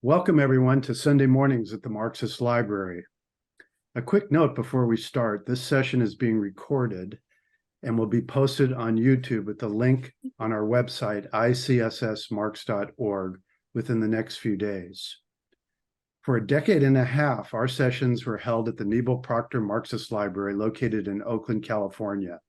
Welcome, everyone, to Sunday mornings at the Marxist Library. A quick note before we start, this session is being recorded and will be posted on YouTube with the link on our website, ICSSmarx.org, within the next few days. For a decade and a half, our sessions were held at the Nebo Proctor Marxist Library located in Oakland, California.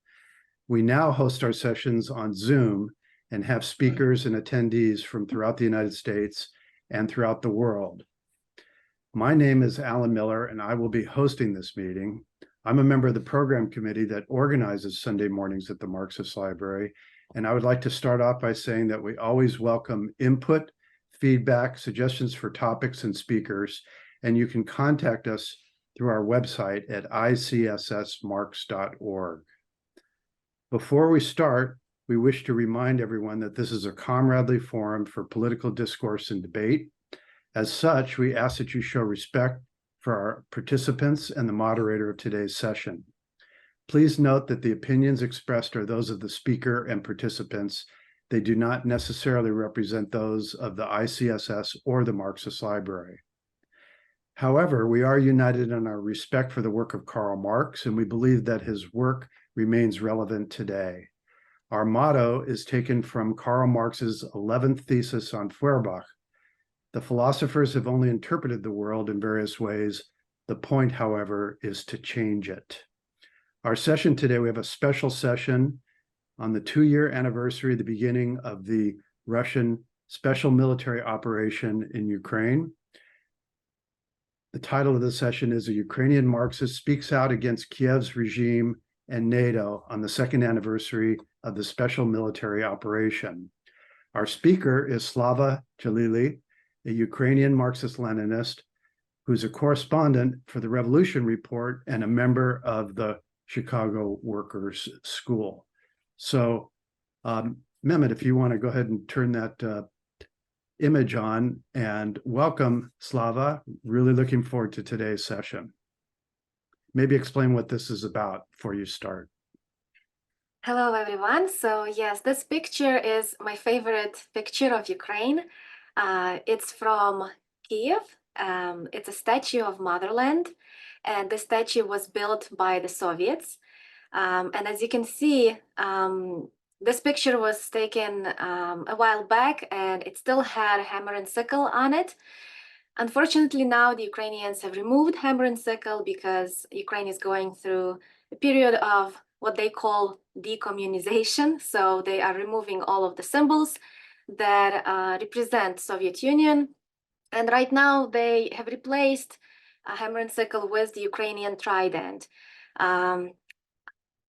We now host our sessions on Zoom and have speakers and attendees from throughout the United States and throughout the world. My name is Alan Miller, and I will be hosting this meeting. I'm a member of the program committee that organizes Sunday mornings at the Marxist Library, and I would like to start off by saying that we always welcome input, feedback, suggestions for topics and speakers, and you can contact us through our website at ICSSmarx.org. Before we start, we wish to remind everyone that this is a comradely forum for political discourse and debate. As such, we ask that you show respect for our participants and the moderator of today's session. Please note that the opinions expressed are those of the speaker and participants. They do not necessarily represent those of the ICSS or the Marxist Library. However, we are united in our respect for the work of Karl Marx, and we believe that his work remains relevant today. Our motto is taken from Karl Marx's 11th thesis on Feuerbach. The philosophers have only interpreted the world in various ways. The point, however, is to change it. Our session today, we have a special session on the 2-year anniversary of the beginning of the Russian special military operation in Ukraine. The title of the session is "A Ukrainian Marxist Speaks Out Against Kiev's Regime and NATO on the 2nd anniversary of the special military operation." Our speaker is Slava Jalili, a Ukrainian Marxist-Leninist who's a correspondent for the Revolution Report and a member of the Chicago Workers' School. So, Mehmet, if you want to go ahead and turn that image on, and welcome, Slava. Really looking forward to today's session. Maybe explain what this is about before you start. Hello, everyone. So yes, this picture is my favorite picture of Ukraine. It's from Kiev. It's a statue of motherland, and the statue was built by the Soviets. And as you can see, this picture was taken a while back, and it still had hammer and sickle on it. Unfortunately, now the Ukrainians have removed hammer and sickle because Ukraine is going through a period of what they call decommunization. So they are removing all of the symbols that represent Soviet Union. And right now they have replaced a hammer and sickle with the Ukrainian trident.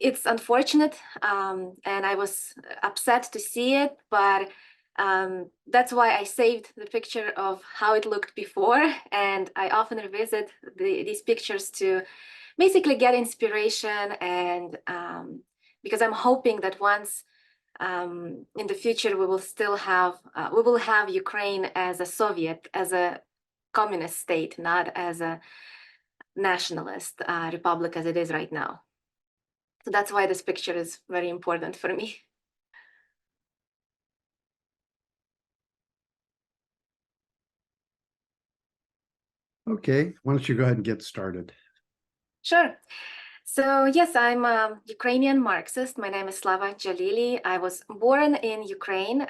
It's unfortunate, and I was upset to see it, but that's why I saved the picture of how it looked before, and I often revisit these pictures to basically get inspiration, and because I'm hoping that once in the future we will have Ukraine as a Soviet, as a communist state, not as a nationalist republic as it is right now. So that's why this picture is very important for me. Okay, why don't you go ahead and get started? Sure. So yes, I'm a Ukrainian Marxist. My name is Slava Jalili. I was born in Ukraine,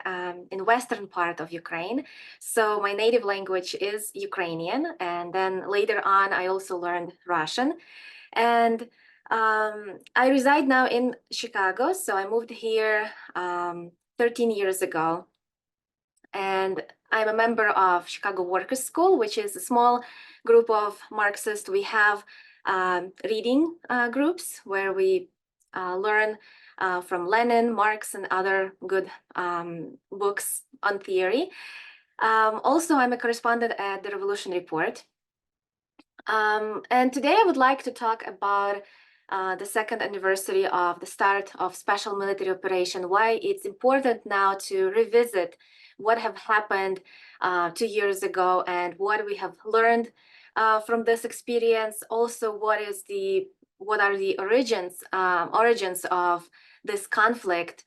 in western part of Ukraine. So my native language is Ukrainian. And then later on, I also learned Russian. And I reside now in Chicago. So I moved here 13 years ago. And I'm a member of Chicago Workers' School, which is a small group of Marxists. We have reading groups where we learn from Lenin, Marx, and other good books on theory. Also, I'm a correspondent at the Revolution Report. And today I would like to talk about the 2nd anniversary of the start of special military operation, why it's important now to revisit what have happened 2 years ago and what we have learned from this experience. Also, what are the origins of this conflict?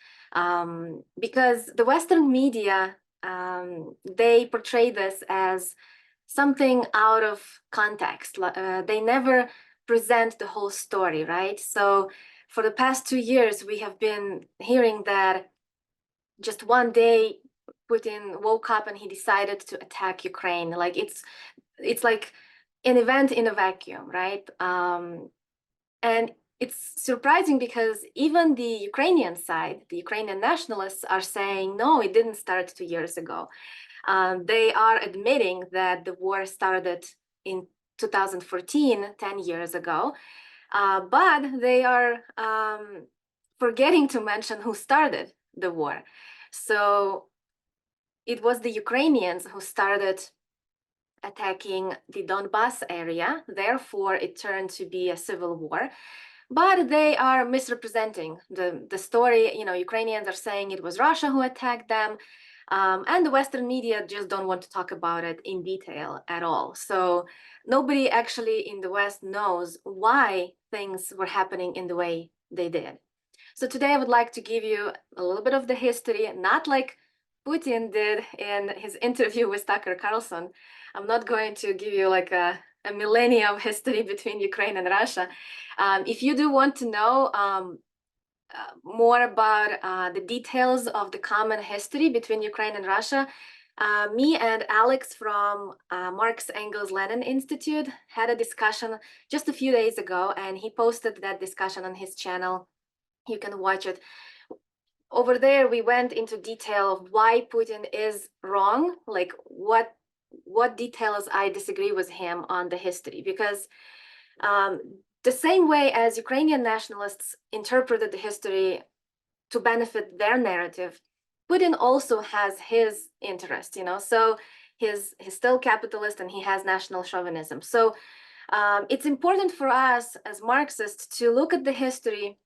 Because the Western media they portray this as something out of context. They never present the whole story, right? So for the past 2 years, we have been hearing that just one day Putin woke up and he decided to attack Ukraine. Like it's like an event in a vacuum, right? And it's surprising because even the Ukrainian side, the Ukrainian nationalists are saying, no, it didn't start 2 years ago. They are admitting that the war started in 2014, 10 years ago, but they are forgetting to mention who started the war. So it was the Ukrainians who started attacking the Donbas area. Therefore, it turned to be a civil war. But they are misrepresenting the story. You know, Ukrainians are saying it was Russia who attacked them. And the Western media just don't want to talk about it in detail at all. So nobody actually in the West knows why things were happening in the way they did. So today I would like to give you a little bit of the history, not like Putin did in his interview with Tucker Carlson. I'm not going to give you like a millennia of history between Ukraine and Russia. If you do want to know more about the details of the common history between Ukraine and Russia, me and Alex from Marx-Engels-Lenin Institute had a discussion just a few days ago, and he posted that discussion on his channel. You can watch it. Over there, we went into detail of why Putin is wrong, like what details I disagree with him on the history, because the same way as Ukrainian nationalists interpreted the history to benefit their narrative, Putin also has his interest, you know, so he's still capitalist and he has national chauvinism. So it's important for us as Marxists to look at the history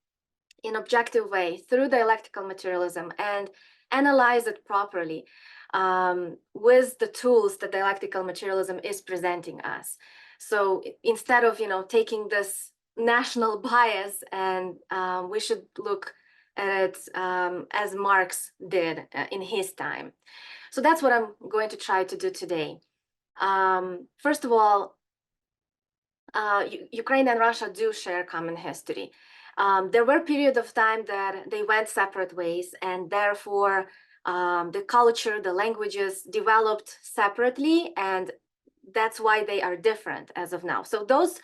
in objective way through dialectical materialism and analyze it properly with the tools that dialectical materialism is presenting us. So instead of, you know, taking this national bias, and we should look at it as Marx did in his time. So that's what I'm going to try to do today. First of all, Ukraine and Russia do share common history. There were periods of time that they went separate ways, and therefore the culture, the languages developed separately, and that's why they are different as of now. So those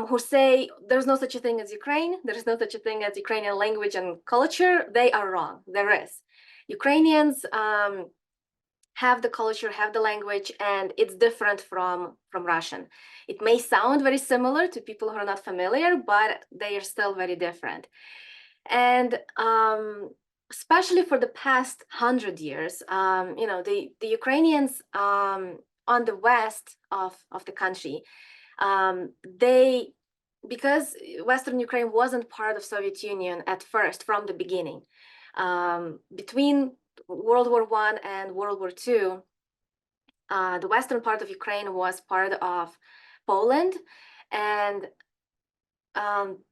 who say there's no such a thing as Ukraine, there's no such a thing as Ukrainian language and culture, they are wrong. There is. Ukrainians have the culture, have the language, and it's different from Russian. It may sound very similar to people who are not familiar, but they are still very different. And especially for the past 100 years, you know, the Ukrainians on the west of the country, because Western Ukraine wasn't part of Soviet Union at first from the beginning, between World War I and World War II, the western part of Ukraine was part of Poland, and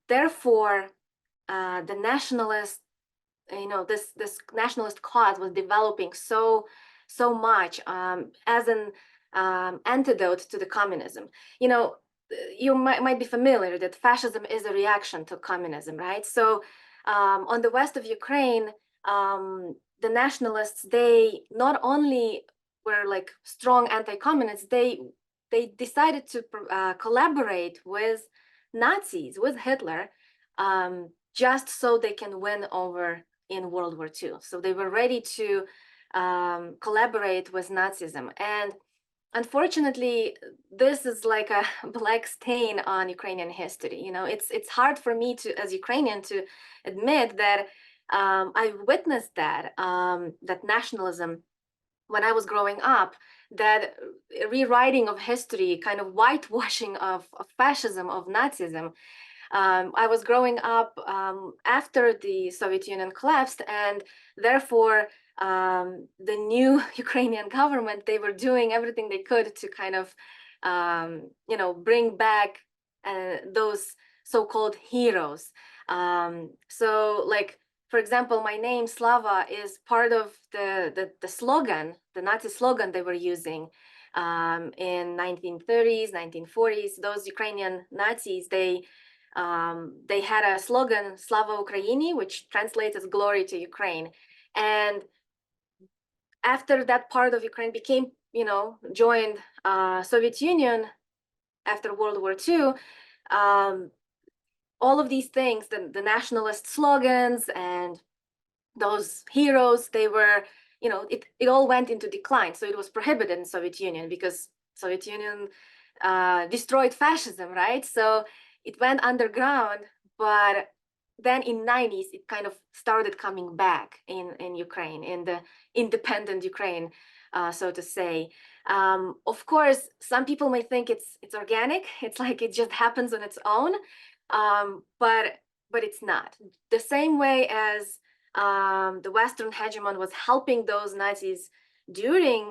therefore the nationalist, you know, this nationalist cause was developing so much as an antidote to the communism. You know, you might be familiar that fascism is a reaction to communism, right? So on the west of Ukraine, the nationalists, they not only were like strong anti-communists, they decided to collaborate with Nazis, with Hitler, just so they can win over in World War II. So they were ready to collaborate with Nazism. And unfortunately, this is like a black stain on Ukrainian history. You know, it's hard for me to, as Ukrainian, to admit that I witnessed that nationalism when I was growing up, that rewriting of history, kind of whitewashing of fascism, of Nazism. I was growing up after the Soviet Union collapsed, and therefore the new Ukrainian government, they were doing everything they could to kind of, you know, bring back those so-called heroes. So like for example, my name Slava is part of the slogan, the Nazi slogan they were using in 1930s, 1940s. Those Ukrainian Nazis, they had a slogan, Slava Ukraini, which translates as glory to Ukraine. And after that part of Ukraine became, joined Soviet Union after World War II, all of these things, the nationalist slogans and those heroes, they were, it all went into decline. So it was prohibited in Soviet Union because Soviet Union destroyed fascism, right? So it went underground, but then in 90s, it kind of started coming back in Ukraine, in the independent Ukraine, so to say. Of course, some people may think it's organic. It's like it just happens on its own, but it's not. The same way as the Western hegemon was helping those Nazis during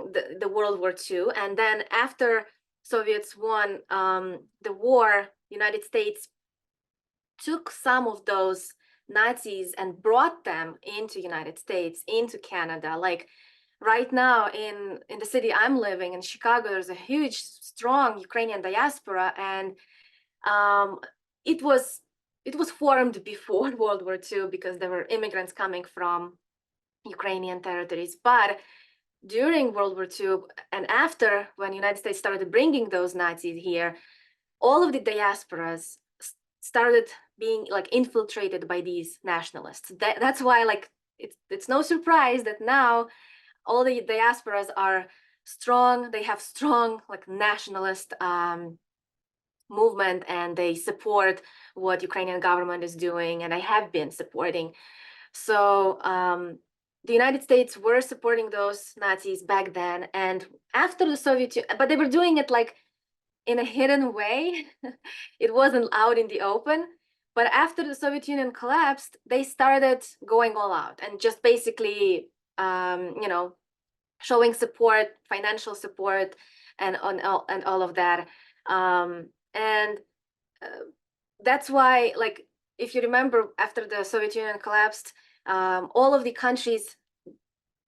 the World War II, and then after Soviets won the war, United States took some of those Nazis and brought them into United States, into Canada. Like right now in the city I'm living in, Chicago, there's a huge, strong Ukrainian diaspora, and it was formed before World War II because there were immigrants coming from Ukrainian territories. But during World War II and after, when the United States started bringing those Nazis here, all of the diasporas started being like infiltrated by these nationalists. That's why like it's no surprise that now all the diasporas are strong. They have strong like nationalist movement, and they support what Ukrainian government is doing, and I have been supporting. So the United States were supporting those Nazis back then, and after the Soviet Union, but they were doing it like in a hidden way. It wasn't out in the open. But after the Soviet Union collapsed, they started going all out and just basically, showing support, financial support, and all of that. And that's why, like, if you remember, after the Soviet Union collapsed, all of the countries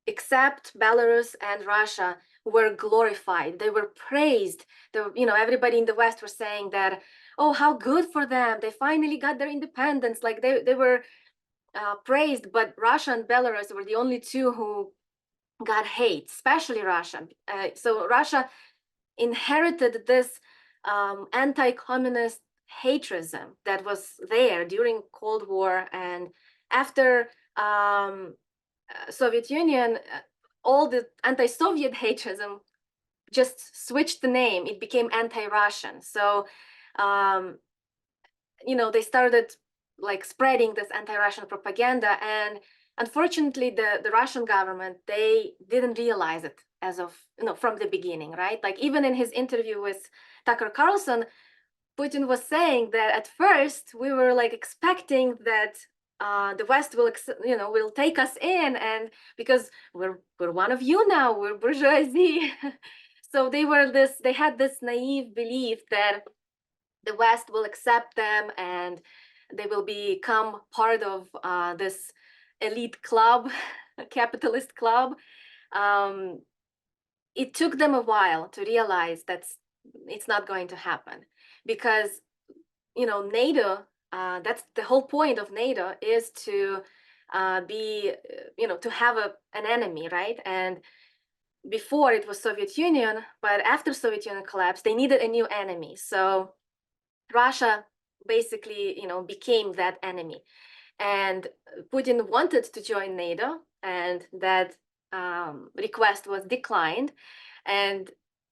except Belarus and Russia were glorified. They were praised. Everybody in the West were saying that, oh, how good for them. They finally got their independence. Like they were praised, but Russia and Belarus were the only two who got hate, especially Russia. So Russia inherited this anti-communist hatredism that was there during Cold War, and after Soviet Union, all the anti-Soviet hatredism just switched the name. It became anti-Russian. So, they started like spreading this anti-Russian propaganda, and unfortunately, the Russian government, they didn't realize it as of from the beginning, right? Like even in his interview with Tucker Carlson, Putin was saying that at first we were like expecting that the West will take us in, and because we're one of you now, we're bourgeoisie. So they had this naive belief that the West will accept them and they will become part of this elite club, a capitalist club. It took them a while to realize that it's not going to happen, because NATO, that's the whole point of NATO, is to to have an enemy, right? And before it was Soviet Union, but after Soviet Union collapsed, they needed a new enemy. So Russia basically, became that enemy. And Putin wanted to join NATO, and that request was declined. And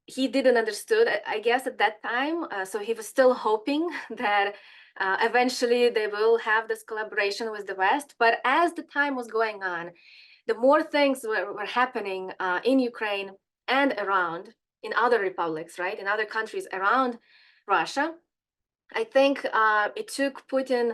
he didn't understood, I guess, at that time. So he was still hoping that eventually they will have this collaboration with the West. But as the time was going on, the more things were happening in Ukraine and around, in other republics, right, in other countries around Russia. I think it took Putin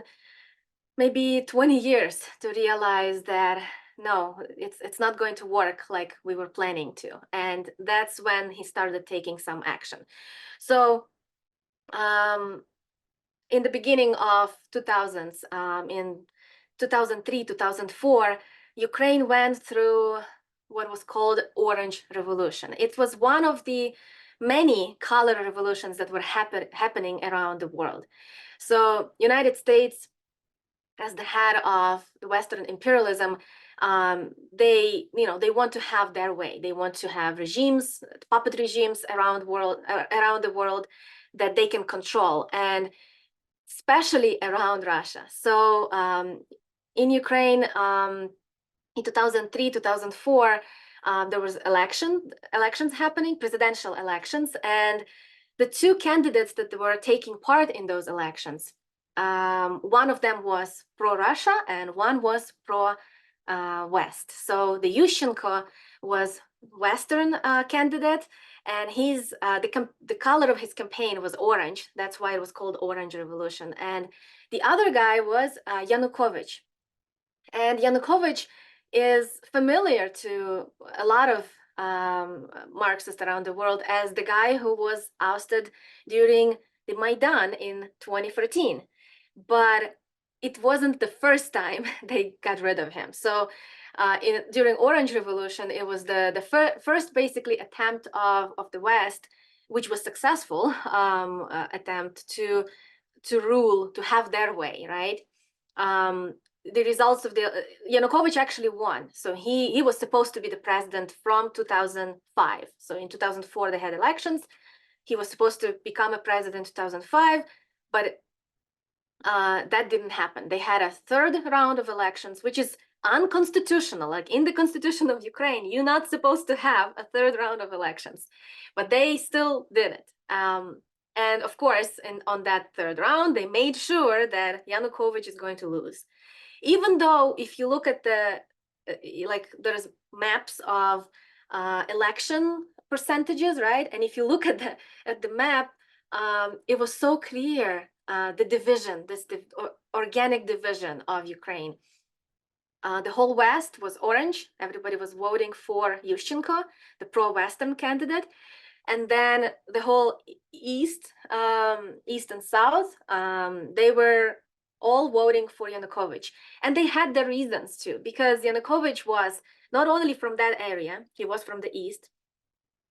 maybe 20 years to realize that no, it's not going to work like we were planning to. And that's when he started taking some action. So in the beginning of 2000s, in 2003, 2004, Ukraine went through what was called Orange Revolution. It was one of the many color revolutions that were happening around the world. So United States, as the head of the Western imperialism, they want to have their way. They want to have regimes, puppet regimes around the world that they can control, and especially around Russia. So in Ukraine, in 2003, 2004, there was elections happening, presidential elections, and the two candidates that were taking part in those elections, one of them was pro-Russia and one was pro-West. So the Yushchenko was Western candidate, and the color of his campaign was orange. That's why it was called Orange Revolution. And the other guy was Yanukovych. And Yanukovych is familiar to a lot of Marxists around the world as the guy who was ousted during the Maidan in 2013. But it wasn't the first time they got rid of him. So during Orange Revolution, it was the first basically attempt of the West, which was successful attempt to rule, to have their way, right? The results of the Yanukovych actually won. So he was supposed to be the president from 2005. So in 2004, they had elections. He was supposed to become a president in 2005, but that didn't happen. They had a third round of elections, which is unconstitutional. Like in the constitution of Ukraine, you're not supposed to have a third round of elections, but they still did it. And of course, on that third round, they made sure that Yanukovych is going to lose. Even though if you look at there's maps of election percentages, right? And if you look at the map, it was so clear, the division, this organic division of Ukraine. The whole West was orange. Everybody was voting for Yushchenko, the pro-Western candidate. And then the whole East and South, they were all voting for Yanukovych. And they had their reasons too, because Yanukovych was not only from that area, he was from the East,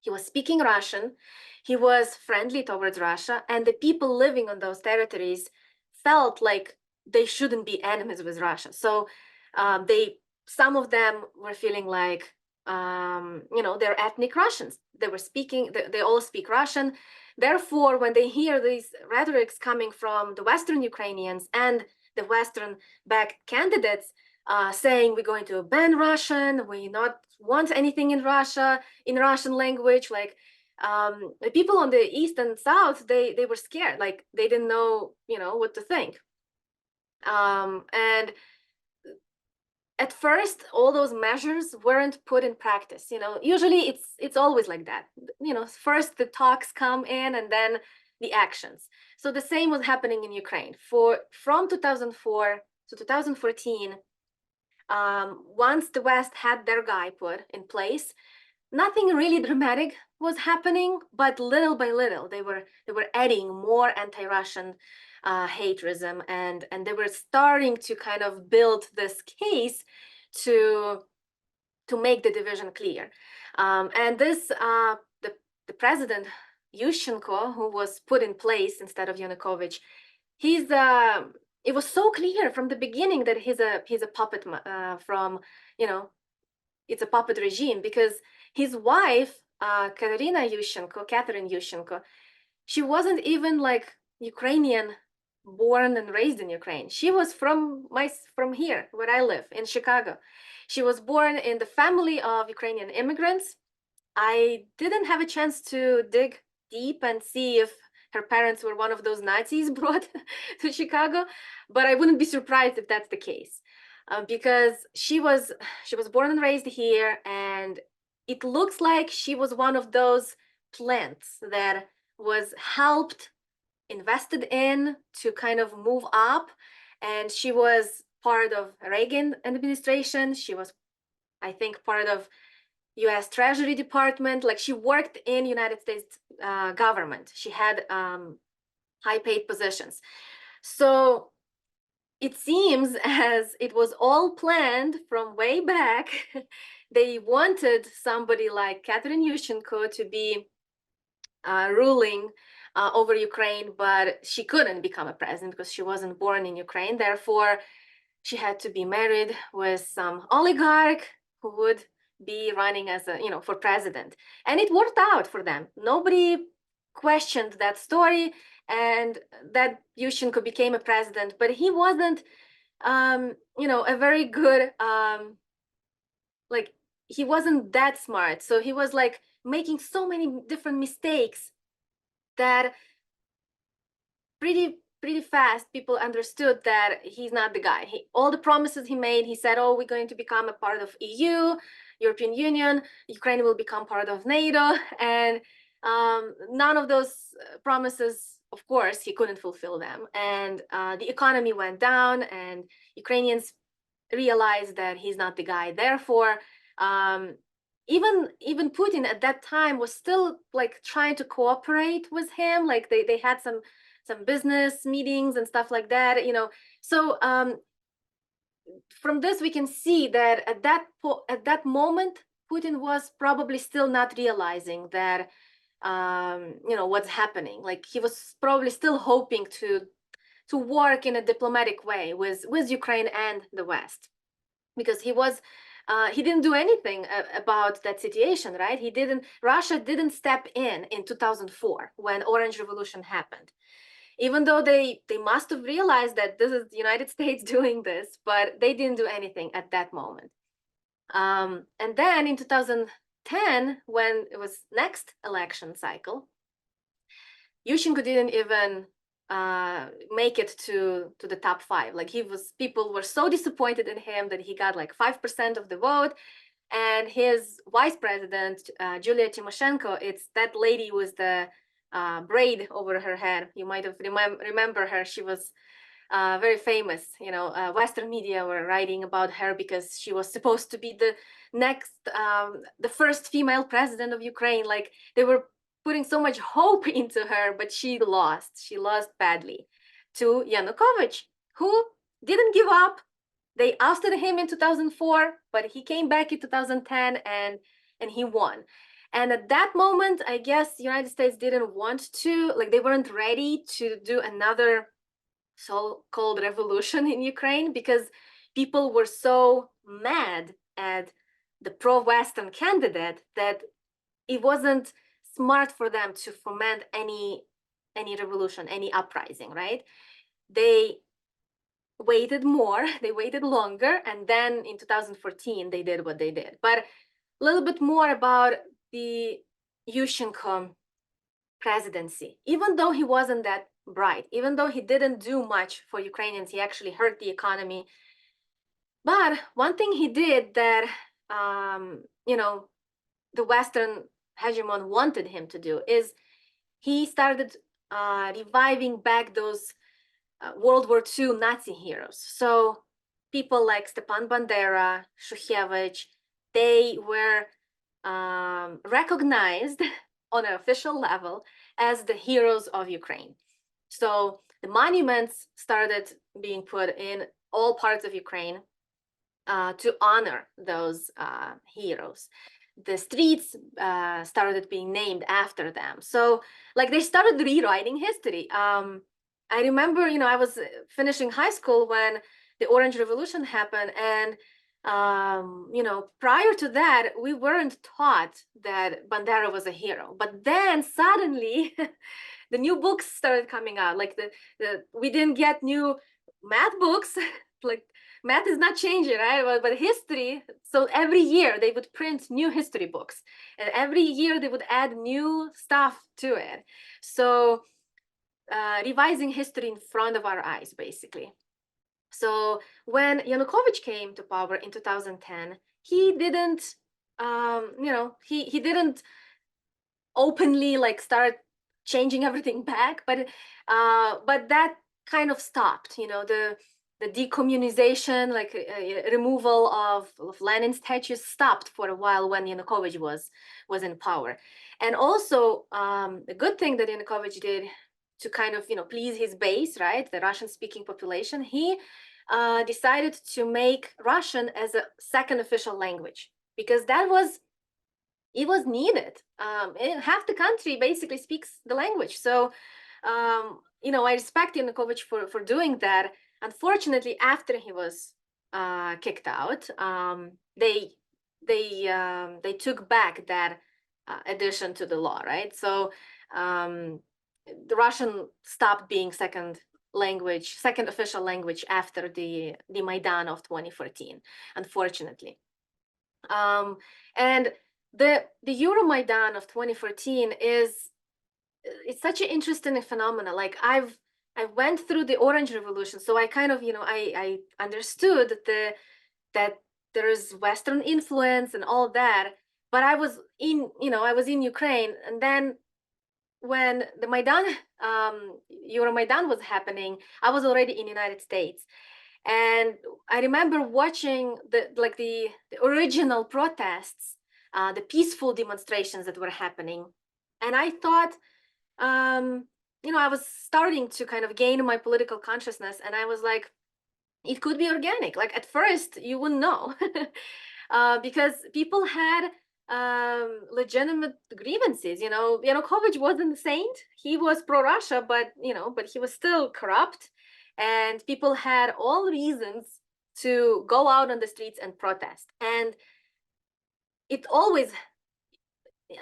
he was speaking Russian, he was friendly towards Russia, and the people living on those territories felt like they shouldn't be enemies with Russia. So some of them were feeling like, they're ethnic Russians. They all speak Russian. Therefore, when they hear these rhetorics coming from the Western Ukrainians and the Western-backed candidates saying we're going to ban Russian, we not want anything in Russia, in Russian language, like the people on the East and South, they were scared, like they didn't know, what to think. And at first, all those measures weren't put in practice. Usually it's always like that. First the talks come in and then the actions. So the same was happening in Ukraine. From 2004 to 2014, once the West had their guy put in place, nothing really dramatic was happening, but little by little, they were adding more anti-Russian haterism, and they were starting to kind of build this case to make the division clear. And this the president Yushchenko, who was put in place instead of Yanukovych, it was so clear from the beginning that he's a puppet from it's a puppet regime, because his wife Catherine Yushchenko, she wasn't even like Ukrainian born and raised in Ukraine. She was from here, where I live, in Chicago. She was born in the family of Ukrainian immigrants. I didn't have a chance to dig deep and see if her parents were one of those Nazis brought to Chicago, but I wouldn't be surprised if that's the case, because she was born and raised here, and it looks like she was one of those plants that was helped, invested in to kind of move up. And she was part of Reagan administration. She was, I think, part of US Treasury Department. Like, she worked in United States government. She had high paid positions. So it seems as it was all planned from way back. They wanted somebody like Catherine Yushchenko to be ruling over Ukraine, but she couldn't become a president because she wasn't born in Ukraine. Therefore, she had to be married with some oligarch who would be running as a, for president. And it worked out for them. Nobody questioned that story, and that Yushchenko became a president, but he wasn't, a very good, like, he wasn't that smart. So he was like making so many different mistakes that pretty fast people understood that he's not the guy. All the promises he made, he said, oh, we're going to become a part of EU, European Union, Ukraine will become part of NATO, and none of those promises, of course, he couldn't fulfill them. And the economy went down, and Ukrainians realized that he's not the guy. Therefore, even Putin at that time was still like trying to cooperate with him. Like they had some business meetings and stuff like that, So from this we can see that at that moment, Putin was probably still not realizing that what's happening. Like he was probably still hoping to work in a diplomatic way with Ukraine and the West, because he didn't do anything about that situation, right? Russia didn't step in 2004 when Orange Revolution happened, even though they must have realized that this is the United States doing this, but they didn't do anything at that moment. And then in 2010, when it was next election cycle, Yushchenko didn't even make it to the top 5. Like people were so disappointed in him that he got like 5% of the vote. And his vice president, Julia Tymoshenko, it's that lady with the braid over her head. You might have remember her. She was very famous. Western media were writing about her because she was supposed to be the next, the first female president of Ukraine. Like they were putting so much hope into her, but she lost. She lost badly to Yanukovych, who didn't give up. They ousted him in 2004, but he came back in 2010 and he won. And at that moment, I guess the United States didn't want to, like they weren't ready to do another so-called revolution in Ukraine, because people were so mad at the pro-Western candidate that it wasn't smart for them to foment any revolution, any uprising, right? They waited more, they waited longer, and then in 2014 they did what they did. But a little bit more about the Yushchenko presidency. Even though he wasn't that bright, even though he didn't do much for Ukrainians, he actually hurt the economy. But one thing he did that the Western hegemon wanted him to do is he started reviving back those World War II Nazi heroes. So people like Stepan Bandera, Shukhevich, they were recognized on an official level as the heroes of Ukraine. So the monuments started being put in all parts of Ukraine to honor those heroes. The streets started being named after them. So like they started rewriting history. I remember, I was finishing high school when the Orange Revolution happened, and prior to that, we weren't taught that Bandera was a hero. But then suddenly, the new books started coming out. Like we didn't get new math books. Like math is not changing, right? But history. So every year they would print new history books, and every year they would add new stuff to it. So revising history in front of our eyes, basically. So when Yanukovych came to power in 2010, he didn't, he didn't openly like start changing everything back, but that kind of stopped. The decommunization, like removal of Lenin statues, stopped for a while when Yanukovych was in power. And also, the good thing that Yanukovych did to kind of please his base, right, the Russian-speaking population, he decided to make Russian as a second official language because it was needed. Half the country basically speaks the language. So, I respect Yanukovych for doing that. Unfortunately, after he was kicked out, they took back that addition to the law, right? So the Russian stopped being second official language after the Maidan of 2014, unfortunately. And the Euromaidan of 2014 it's such an interesting phenomenon. Like I went through the Orange Revolution, so I kind of I understood that there is Western influence and all that. But I was in Ukraine, and then when the Maidan, Euromaidan was happening, I was already in the United States. And I remember watching the original protests, the peaceful demonstrations that were happening. And I thought, I was starting to kind of gain my political consciousness. And I was like, it could be organic. Like at first, you wouldn't know because people had legitimate grievances. Yanukovych wasn't a saint. He was pro-Russia, but he was still corrupt. And people had all reasons to go out on the streets and protest. And it always,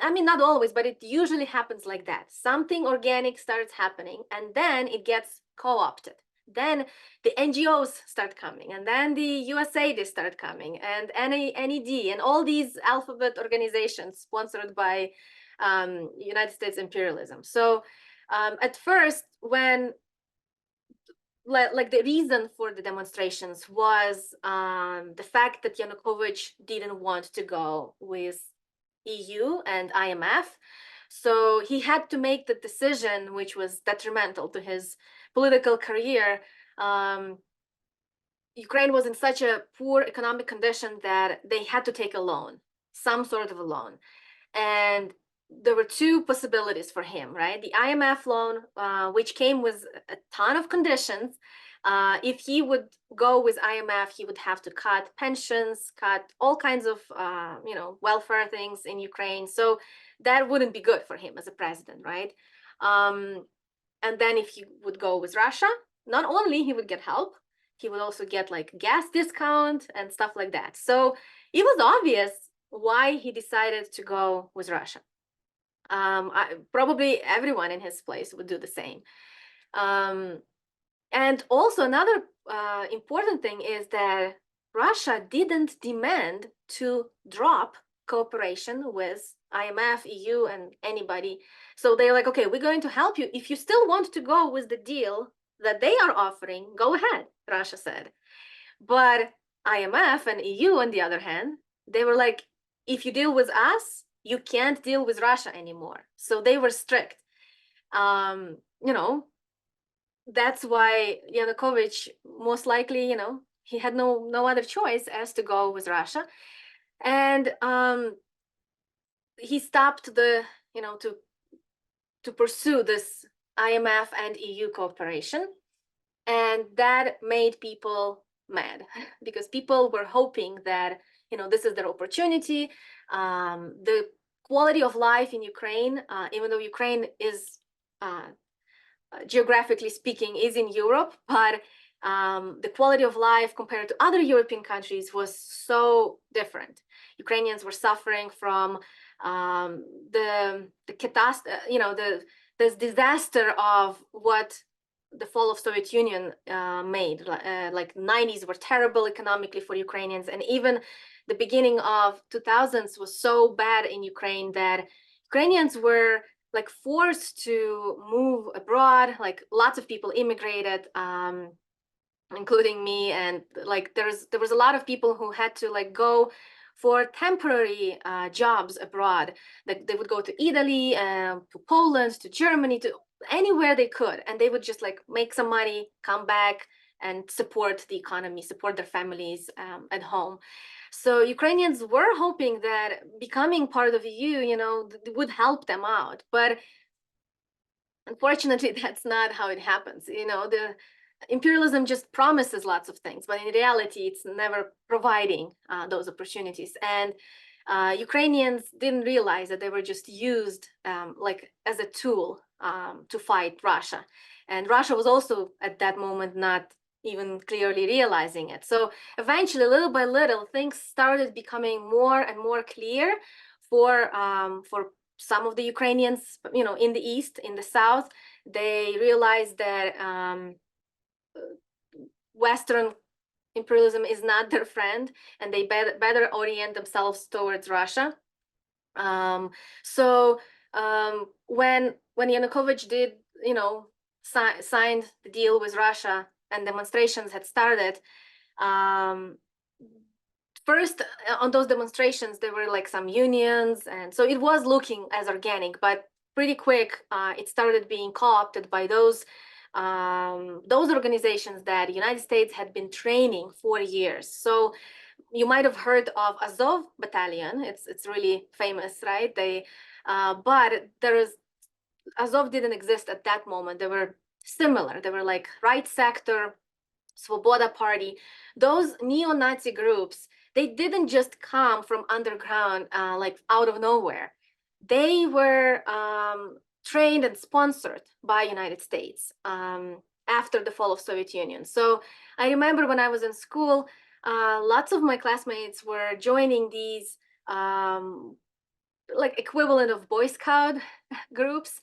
not always, but it usually happens like that. Something organic starts happening, and then it gets co-opted. Then the NGOs start coming, and then the USAID start coming, and NED, and all these alphabet organizations sponsored by United States imperialism. So at first, when the reason for the demonstrations was the fact that Yanukovych didn't want to go with EU and IMF. So he had to make the decision, which was detrimental to his political career. Ukraine was in such a poor economic condition that they had to take a loan, some sort of a loan. And there were two possibilities for him, right? The IMF loan, which came with a ton of conditions. If he would go with IMF, he would have to cut pensions, cut all kinds of, welfare things in Ukraine. So that wouldn't be good for him as a president, right? And then if he would go with Russia, not only he would get help, he would also get like gas discount and stuff like that. So it was obvious why he decided to go with Russia. Probably everyone in his place would do the same. And also another important thing is that Russia didn't demand to drop cooperation with IMF, EU, and anybody. So they're like, okay, we're going to help you. If you still want to go with the deal that they are offering, go ahead, Russia said. But IMF and EU, on the other hand, they were like, if you deal with us, you can't deal with Russia anymore. So they were strict. That's why Yanukovych most likely, he had no other choice as to go with Russia. And he stopped to pursue this IMF and EU cooperation. And that made people mad because people were hoping that, this is their opportunity. The quality of life in Ukraine, even though Ukraine is geographically speaking is in Europe, but the quality of life compared to other European countries was so different. Ukrainians were suffering from the catastrophe, this disaster of what the fall of Soviet Union made. Like 90s were terrible economically for Ukrainians, and even the beginning of 2000s was so bad in Ukraine that Ukrainians were like forced to move abroad. Like lots of people immigrated, including me, and like there was a lot of people who had to like go for temporary jobs abroad. Like they would go to Italy, to Poland, to Germany, to anywhere they could, and they would just like make some money, come back, and support the economy, support their families at home. So Ukrainians were hoping that becoming part of EU, would help them out. But unfortunately, that's not how it happens. imperialism just promises lots of things, but in reality, it's never providing those opportunities. And Ukrainians didn't realize that they were just used like as a tool to fight Russia. And Russia was also at that moment not even clearly realizing it. So eventually, little by little, things started becoming more and more clear for some of the Ukrainians, in the east, in the south. They realized that Western imperialism is not their friend, and they better orient themselves towards Russia. So when Yanukovych did, signed the deal with Russia and demonstrations had started, first on those demonstrations there were like some unions, and so it was looking as organic, but pretty quick it started being co-opted by those organizations that the United States had been training for years. So you might have heard of Azov Battalion. It's really famous, right? But Azov didn't exist at that moment. They were similar. They were like Right Sector, Svoboda Party. Those neo-Nazi groups, they didn't just come from underground, like out of nowhere. They were trained and sponsored by United States after the fall of Soviet Union. So I remember when I was in school, lots of my classmates were joining these like equivalent of Boy Scout groups.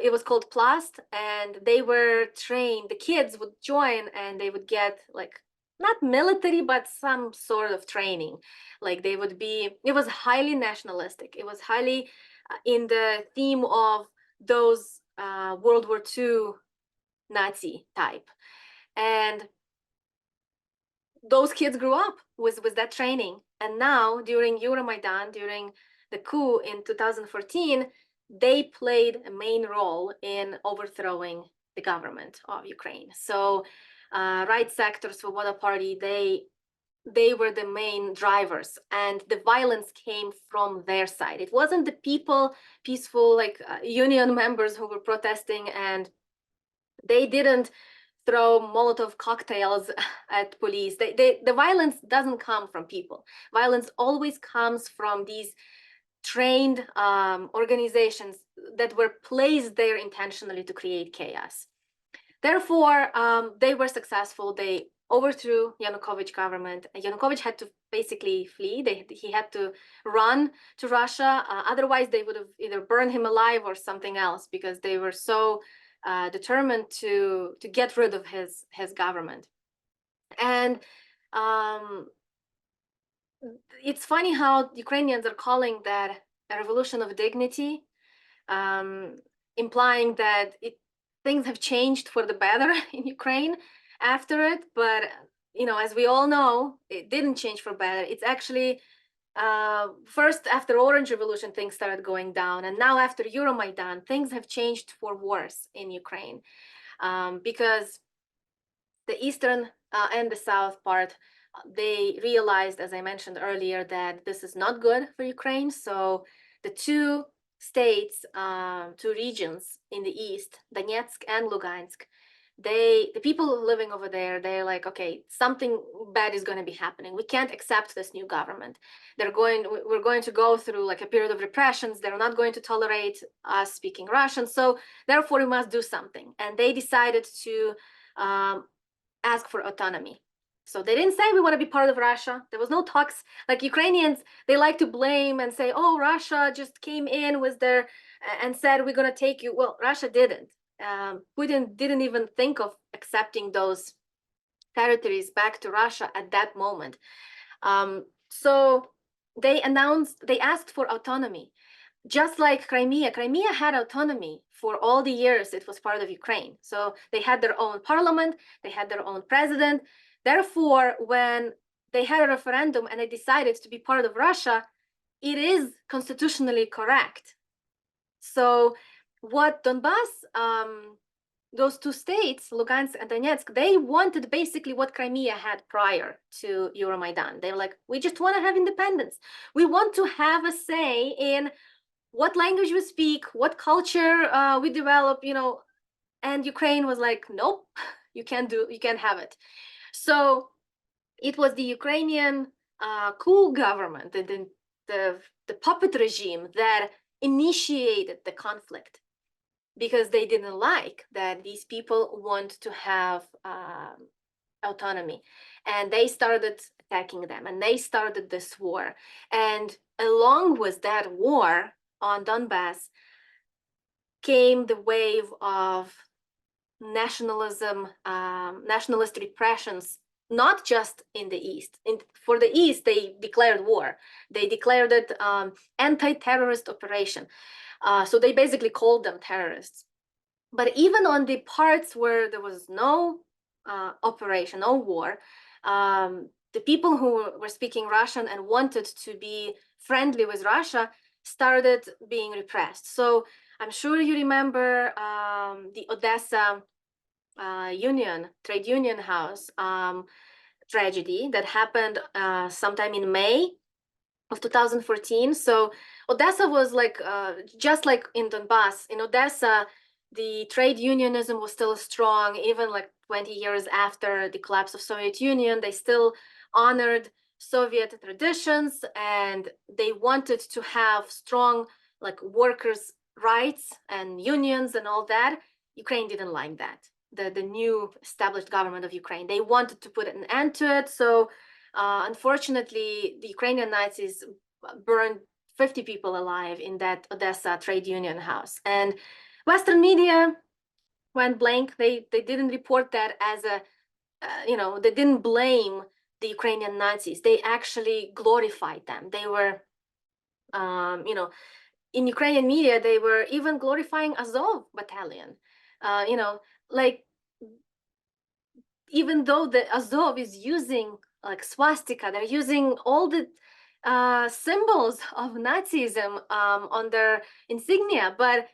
It was called Plast, and they were trained. The kids would join and they would get like not military, but some sort of training. Like they would be, it was highly nationalistic. It was highly in the theme of those World War II Nazi type. And those kids grew up with that training. And now during Euromaidan, during the coup in 2014, they played a main role in overthrowing the government of Ukraine. So Right Sector, Svoboda Party, they were the main drivers, and the violence came from their side. It wasn't the people, peaceful, like union members who were protesting, and they didn't throw Molotov cocktails at police. The violence doesn't come from people. Violence always comes from these trained organizations that were placed there intentionally to create chaos. Therefore, they were successful. They overthrew Yanukovych government. Yanukovych had to basically flee. He had to run to Russia. Otherwise, they would have either burned him alive or something else, because they were so determined to get rid of his government. And it's funny how Ukrainians are calling that a revolution of dignity, implying that things have changed for the better in Ukraine after it. But as we all know, it didn't change for better. It's actually first after Orange Revolution, things started going down, and now after Euromaidan, things have changed for worse in Ukraine, because the eastern and the south part, they realized, as I mentioned earlier, that this is not good for Ukraine. So the two states, two regions in the east, Donetsk and Lugansk, the people living over there, they're like, okay, something bad is going to be happening. We can't accept this new government. We're going to go through like a period of repressions. They're not going to tolerate us speaking Russian. So therefore we must do something. And they decided to ask for autonomy. So they didn't say we want to be part of Russia. There was no talks. Like Ukrainians, they like to blame and say, oh, Russia just came in with their and said, we're going to take you. Well, Russia didn't. Putin didn't even think of accepting those territories back to Russia at that moment. So they asked for autonomy. Just like Crimea had autonomy for all the years it was part of Ukraine. So they had their own parliament, they had their own president. Therefore, when they had a referendum and they decided to be part of Russia, it is constitutionally correct. So what Donbass, those two states, Lugansk and Donetsk, they wanted basically what Crimea had prior to Euromaidan. They were like, we just want to have independence. We want to have a say in what language we speak, what culture we develop, and Ukraine was like, nope, you can't have it. So it was the Ukrainian coup government, the puppet regime that initiated the conflict, because they didn't like that these people want to have autonomy, and they started attacking them, and they started this war. And along with that war on Donbass came the wave of nationalism, nationalist repressions, not just in the East. For the East, they declared war. They declared it anti-terrorist operation. So they basically called them terrorists. But even on the parts where there was no operation, no war, the people who were speaking Russian and wanted to be friendly with Russia started being repressed. So I'm sure you remember the Odessa trade union house tragedy that happened sometime in May of 2014. So Odessa was like, just like in Donbass, in Odessa, the trade unionism was still strong, even like 20 years after the collapse of Soviet Union. They still honored Soviet traditions, and they wanted to have strong like workers' rights and unions and all that. Ukraine didn't like that. The new established government of Ukraine, they wanted to put an end to it. So unfortunately, the Ukrainian Nazis burned 50 people alive in that Odessa trade union house. And Western media went blank. They didn't report that as a, they didn't blame the Ukrainian Nazis. They actually glorified them. They were, in Ukrainian media, they were even glorifying Azov battalion. Like, even though the Azov is using like swastika, they're using all the symbols of Nazism on their insignia, but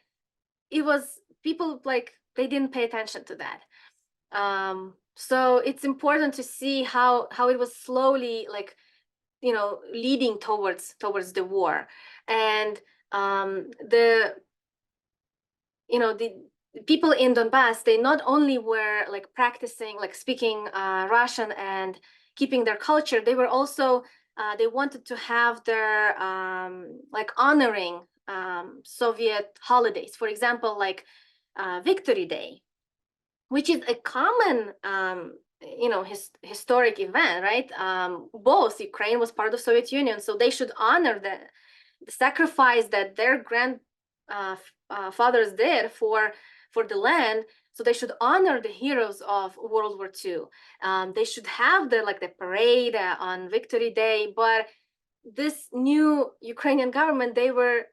it was people like they didn't pay attention to that. So it's important to see how it was slowly like leading towards the war. And the people in Donbass, they not only were like practicing, like speaking Russian and keeping their culture, they were also, they wanted to have their like honoring Soviet holidays. For example, like Victory Day, which is a common historic event, right? Both Ukraine was part of Soviet Union, so they should honor the sacrifice that their grandfathers did for the land. So they should honor the heroes of World War II. They should have the parade on Victory Day. But this new Ukrainian government, they were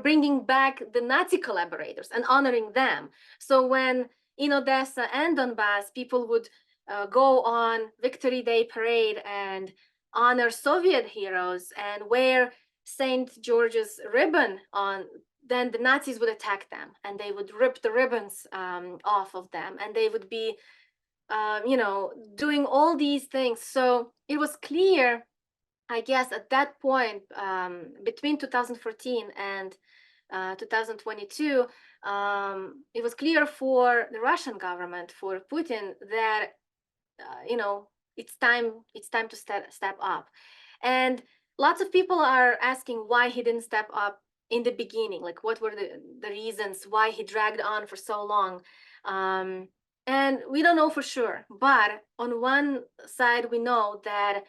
bringing back the Nazi collaborators and honoring them. So when in Odessa and Donbass, people would go on Victory Day parade and honor Soviet heroes and wear St. George's ribbon on, then the Nazis would attack them and they would rip the ribbons off of them, and they would be, doing all these things. So it was clear, I guess, at that point, between 2014 and 2022, it was clear for the Russian government, for Putin, that it's time to step up. And lots of people are asking why he didn't step up in the beginning, like what were the reasons why he dragged on for so long. And we don't know for sure, but on one side we know that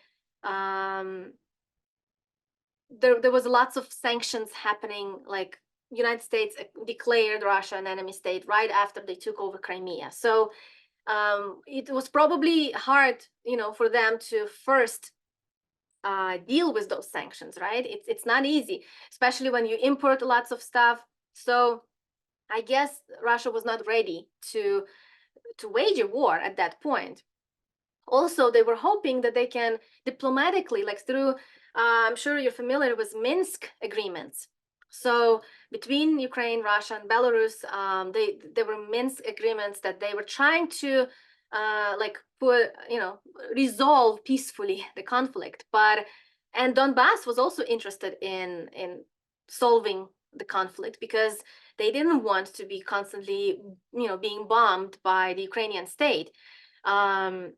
there was lots of sanctions happening, like United States declared Russia an enemy state right after they took over Crimea. So it was probably hard, for them to first deal with those sanctions, right? It's not easy, especially when you import lots of stuff. So I guess Russia was not ready to wage a war at that point. Also, they were hoping that they can diplomatically, like through, I'm sure you're familiar with Minsk agreements. So between Ukraine, Russia, and Belarus, there were Minsk agreements that they were trying to resolve peacefully the conflict. And Donbass was also interested in solving the conflict because they didn't want to be constantly, being bombed by the Ukrainian state. The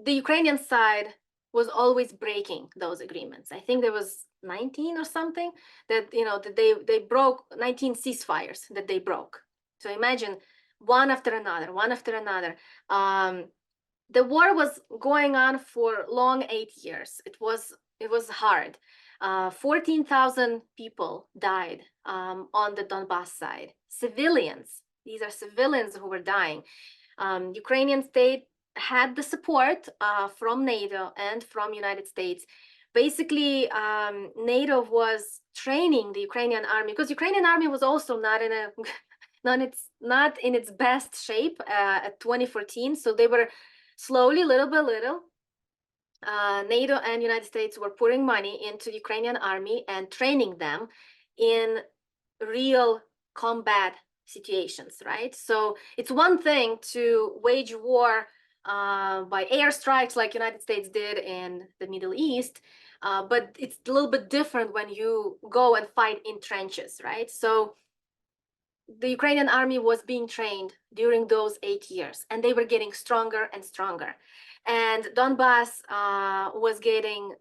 Ukrainian side was always breaking those agreements. I think there was 19 or something that that they broke, 19 ceasefires that they broke. So imagine one after another, one after another. The war was going on for long 8 years. It was hard. 14,000 people died on the Donbass side. Civilians. These are civilians who were dying. Ukrainian state had the support from NATO and from United States. Basically, NATO was training the Ukrainian army because Ukrainian army was also not in a not in its best shape at 2014. So they were slowly, little by little, NATO and United States were putting money into Ukrainian army and training them in real combat situations, right? So it's one thing to wage war by airstrikes like United States did in the Middle East, but it's a little bit different when you go and fight in trenches, right? So the Ukrainian army was being trained during those 8 years, and they were getting stronger and stronger. And Donbass was getting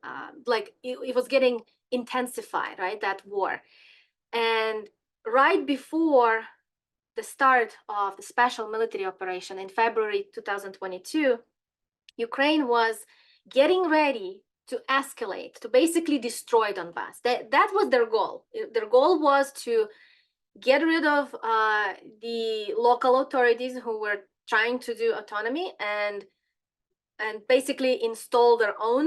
it was getting intensified, right? That war. And right before the start of the special military operation in February 2022, Ukraine was getting ready to escalate, to basically destroy Donbass. That was their goal. Their goal was to get rid of the local authorities who were trying to do autonomy and basically install their own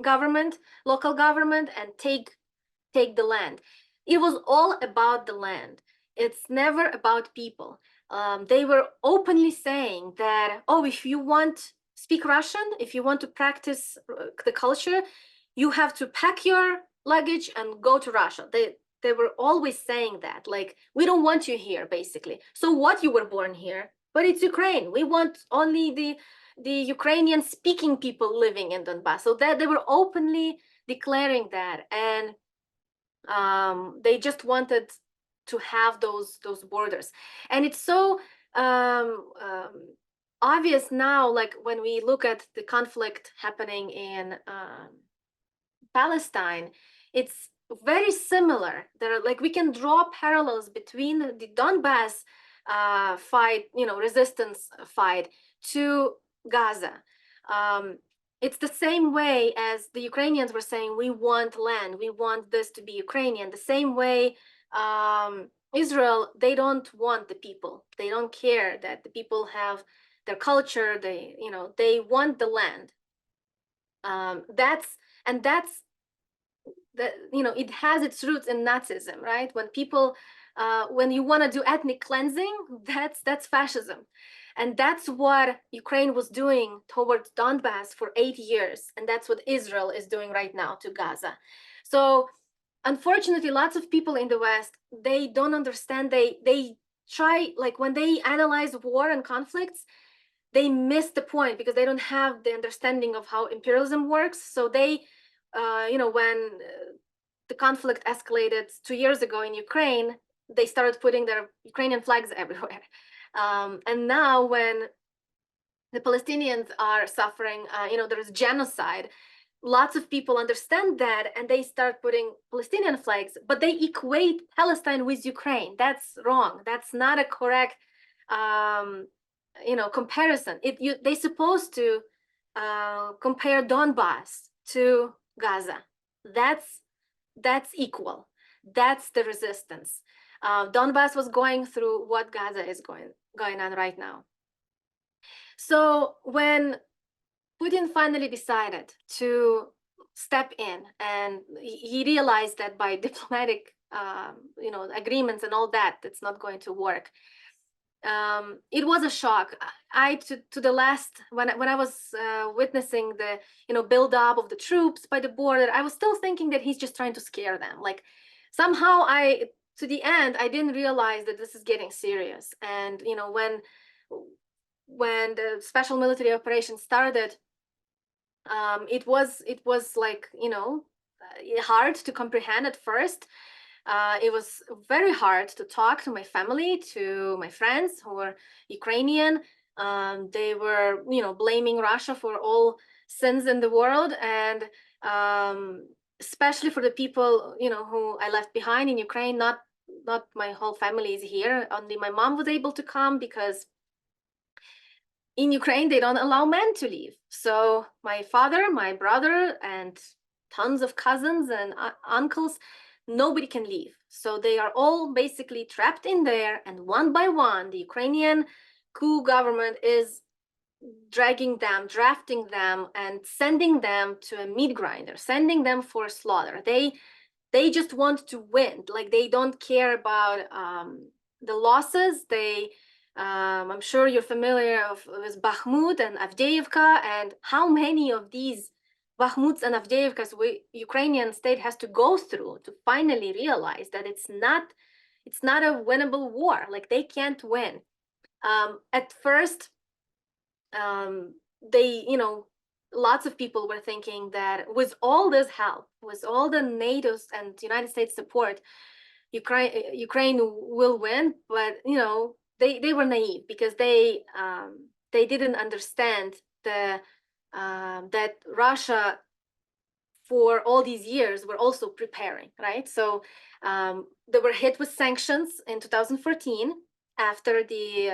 government, local government, and take the land. It was all about the land. It's never about people. They were openly saying that, oh, if you want speak Russian, if you want to practice the culture, you have to pack your luggage and go to Russia. They were always saying that, like, we don't want you here, basically. So what, you were born here, but it's Ukraine. We want only the Ukrainian speaking people living in Donbass. So that they were openly declaring that, and they just wanted to have those borders. And it's so obvious now, like when we look at the conflict happening in Palestine, it's very similar. There are, like, we can draw parallels between the Donbass fight, resistance fight, to Gaza. It's the same way as the Ukrainians were saying, we want land, we want this to be Ukrainian. The same way Israel, they don't want the people. They don't care that the people have their culture. They want the land. That's it has its roots in Nazism, right? When people, when you want to do ethnic cleansing, that's fascism. And that's what Ukraine was doing towards Donbass for 8 years. And that's what Israel is doing right now to Gaza. So unfortunately, lots of people in the West, they don't understand. They try, like, when they analyze war and conflicts, they miss the point because they don't have the understanding of how imperialism works. So they, when the conflict escalated 2 years ago in Ukraine, they started putting their Ukrainian flags everywhere. And now when the Palestinians are suffering, there is genocide, lots of people understand that, and they start putting Palestinian flags, but they equate Palestine with Ukraine. That's wrong. That's not a correct comparison. They're supposed to compare Donbass to Gaza. That's equal. That's the resistance. Donbass was going through what Gaza is going on right now. So when Putin finally decided to step in, and he realized that by diplomatic agreements and all that, it's not going to work. It was a shock. To the last, when I was witnessing the build up of the troops by the border, I was still thinking that he's just trying to scare them. Like, somehow to the end, I didn't realize that this is getting serious. And when the special military operation started, it was like, hard to comprehend at first. It was very hard to talk to my family, to my friends who were Ukrainian. They were, blaming Russia for all sins in the world, and especially for the people, who I left behind in Ukraine. Not my whole family is here. Only my mom was able to come because in Ukraine they don't allow men to leave. So my father, my brother, and tons of cousins and uncles, nobody can leave. So they are all basically trapped in there, and one by one, the Ukrainian coup government is dragging them, drafting them, and sending them to a meat grinder, sending them for slaughter. They just want to win. Like, they don't care about the losses. I'm sure you're familiar with Bakhmut and Avdiivka, and how many of these Bakhmuts and Avdiivkas Ukrainian state has to go through to finally realize that it's not a winnable war. Like, they can't win. At first, lots of people were thinking that with all this help, with all the NATO's and United States support, Ukraine will win. But they were naive, because they didn't understand that Russia for all these years were also preparing, right? So they were hit with sanctions in 2014 after they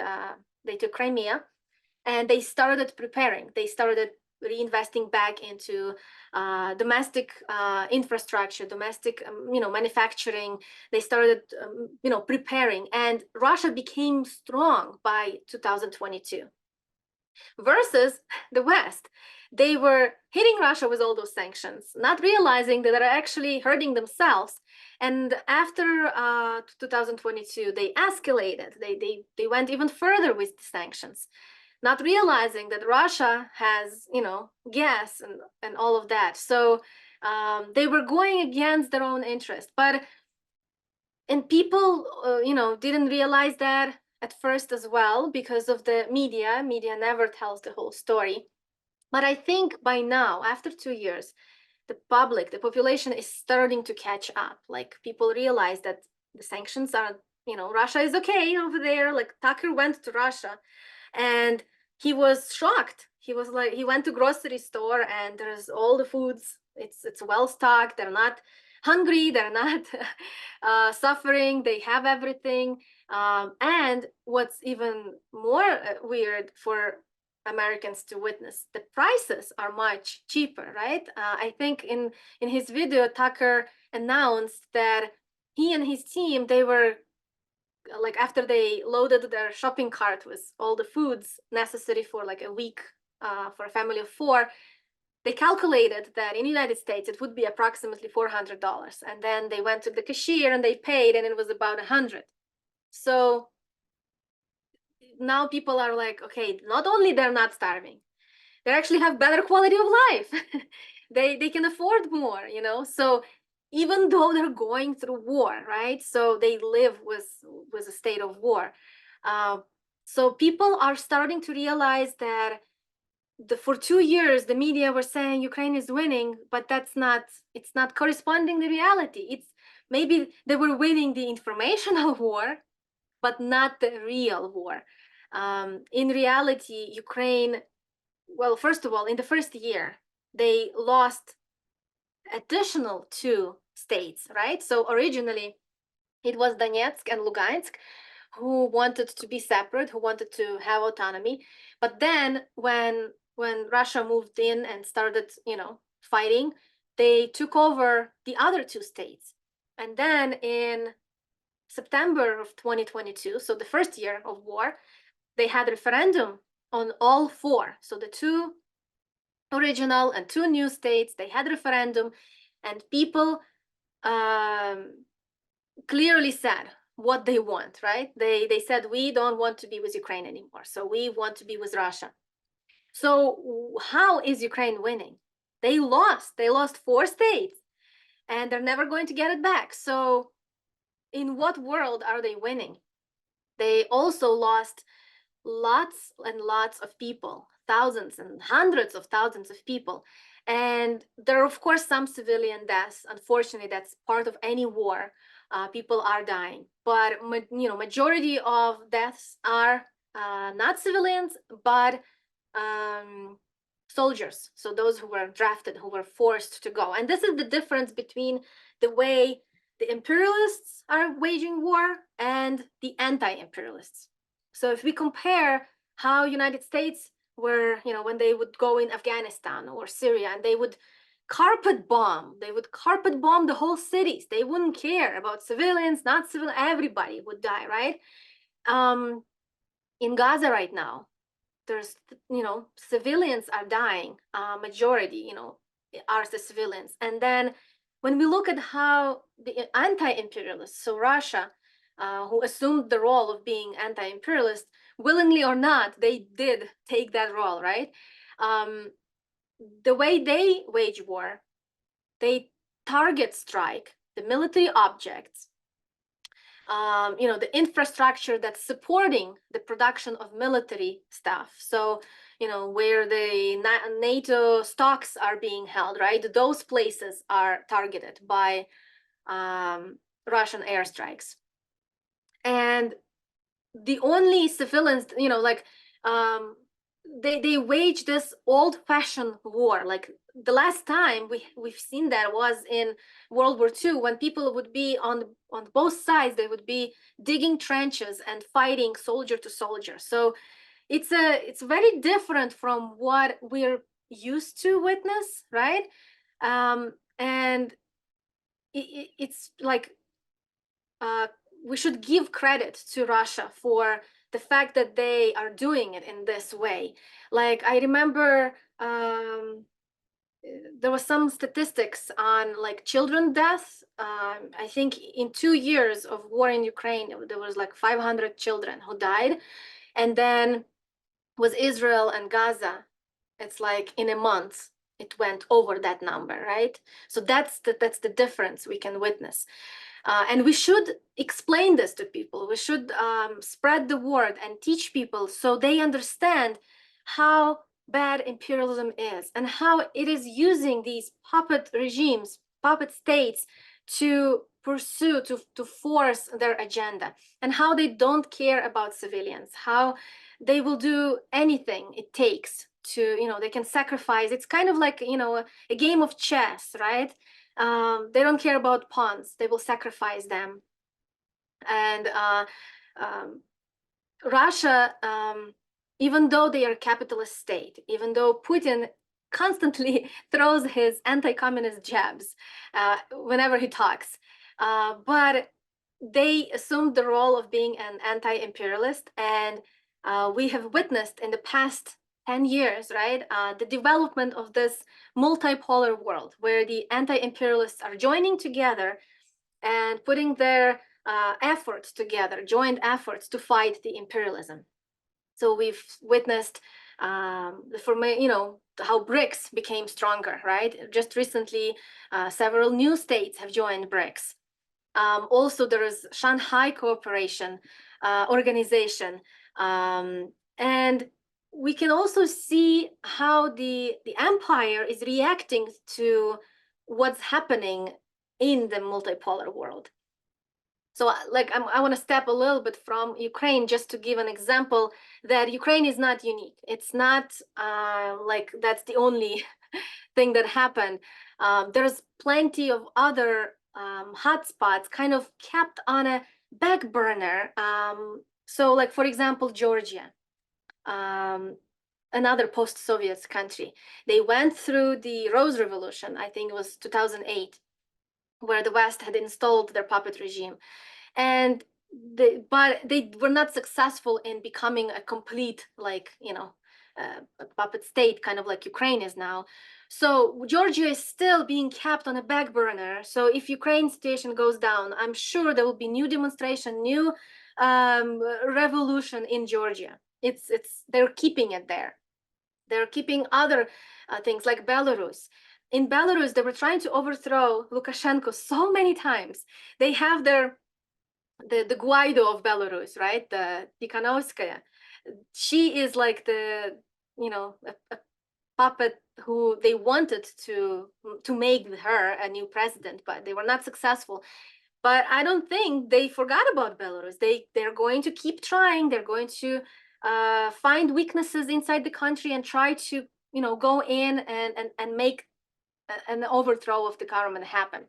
took Crimea, and they started preparing. They started reinvesting back into domestic infrastructure, domestic manufacturing. They started preparing, and Russia became strong by 2022. Versus the West, they were hitting Russia with all those sanctions, not realizing that they're actually hurting themselves. And after 2022, they escalated. They went even further with the sanctions, not realizing that Russia has, gas and all of that. So they were going against their own interest. And people, didn't realize that at first as well, because of the media. Media never tells the whole story. But I think by now, after 2 years, the population is starting to catch up. Like, people realize that the sanctions are, Russia is okay over there. Like, Tucker went to Russia, and he was shocked. He was like, he went to grocery store, and there's all the foods. It's well stocked. They're not hungry. They're not suffering. They have everything. And what's even more weird for Americans to witness, the prices are much cheaper, right? I think in his video, Tucker announced that he and his team, they were like, after they loaded their shopping cart with all the foods necessary for like a week for a family of 4, they calculated that in the United States it would be approximately $400, and then they went to the cashier and they paid, and it was about $100. So now people are like, okay, not only they're not starving, they actually have better quality of life. they can afford more, So even though they're going through war, right? So they live with a state of war. So people are starting to realize that for 2 years, the media were saying Ukraine is winning, but it's not corresponding to reality. It's maybe they were winning the informational war, but not the real war. In reality, Ukraine, well, first of all, in the first year, they lost additional 2 states, right? So originally, it was Donetsk and Lugansk who wanted to be separate, who wanted to have autonomy. But then when Russia moved in and started, fighting, they took over the other 2 states. And then in September of 2022, so the first year of war, they had a referendum on all 4. So the 2 original and 2 new states, they had referendum, and people clearly said what they want, right? They said, we don't want to be with Ukraine anymore, so we want to be with Russia. So how is Ukraine winning? They lost 4 states, and they're never going to get it back. So in what world are they winning? They also lost lots and lots of people, thousands and hundreds of thousands of people. And there are, of course, some civilian deaths. Unfortunately, that's part of any war. People are dying, but majority of deaths are not civilians, but soldiers. So those who were drafted, who were forced to go. And this is the difference between the way the imperialists are waging war and the anti-imperialists. So if we compare how United States were, when they would go in Afghanistan or Syria, and they would carpet bomb the whole cities. They wouldn't care about civilians, not civil, everybody would die, right? In Gaza right now, there's, civilians are dying, majority, are the civilians. And then when we look at how the anti-imperialists, so Russia, who assumed the role of being anti-imperialist, willingly or not, they did take that role, right? The way they wage war, they target strike the military objects, the infrastructure that's supporting the production of military stuff. So, where the NATO stocks are being held, right? Those places are targeted by Russian airstrikes. And the only civilians, they wage this old-fashioned war. Like the last time we've seen that was in World War II, when people would be on both sides. They would be digging trenches and fighting soldier to soldier. So it's very different from what we're used to witness, right? And it's like we should give credit to Russia for the fact that they are doing it in this way. Like I remember there was some statistics on like children deaths. I think in 2 years of war in Ukraine, there was like 500 children who died. And then with Israel and Gaza, it's like in a month, it went over that number, right? So that's the difference we can witness. And we should explain this to people. We should spread the word and teach people so they understand how bad imperialism is and how it is using these puppet regimes, puppet states to pursue, to force their agenda, and how they don't care about civilians, how they will do anything it takes to, they can sacrifice. It's kind of like, a game of chess, right? They don't care about pawns. They will sacrifice them. And Russia, even though they are a capitalist state, even though Putin constantly throws his anti-communist jabs whenever he talks, but they assumed the role of being an anti-imperialist. And we have witnessed in the past 10 years, right, the development of this multipolar world where the anti-imperialists are joining together and putting their efforts together, joint efforts to fight the imperialism. So we've witnessed how BRICS became stronger, right? Just recently, several new states have joined BRICS. Also, there is Shanghai Cooperation Organization, and we can also see how the empire is reacting to what's happening in the multipolar world. So like I want to step a little bit from Ukraine just to give an example that Ukraine is not unique. It's not like that's the only thing that happened. There's plenty of other hotspots kind of kept on a back burner. So like, for example, Georgia, another post-Soviet country. They went through the Rose Revolution, I think it was 2008, where the West had installed their puppet regime. And but they were not successful in becoming a complete, like, a puppet state, kind of like Ukraine is now. So Georgia is still being kept on a back burner. So if Ukraine's situation goes down, I'm sure there will be new demonstration, new revolution in Georgia. They're keeping it there. They're keeping other things like Belarus. In Belarus, they were trying to overthrow Lukashenko so many times. They have the Guaido of Belarus, right? The Tikhanovskaya. She is like the, a puppet who they wanted to make her a new president, but they were not successful. But I don't think they forgot about Belarus. They're going to keep trying. They're going to find weaknesses inside the country and try to go in and make an overthrow of the government happen.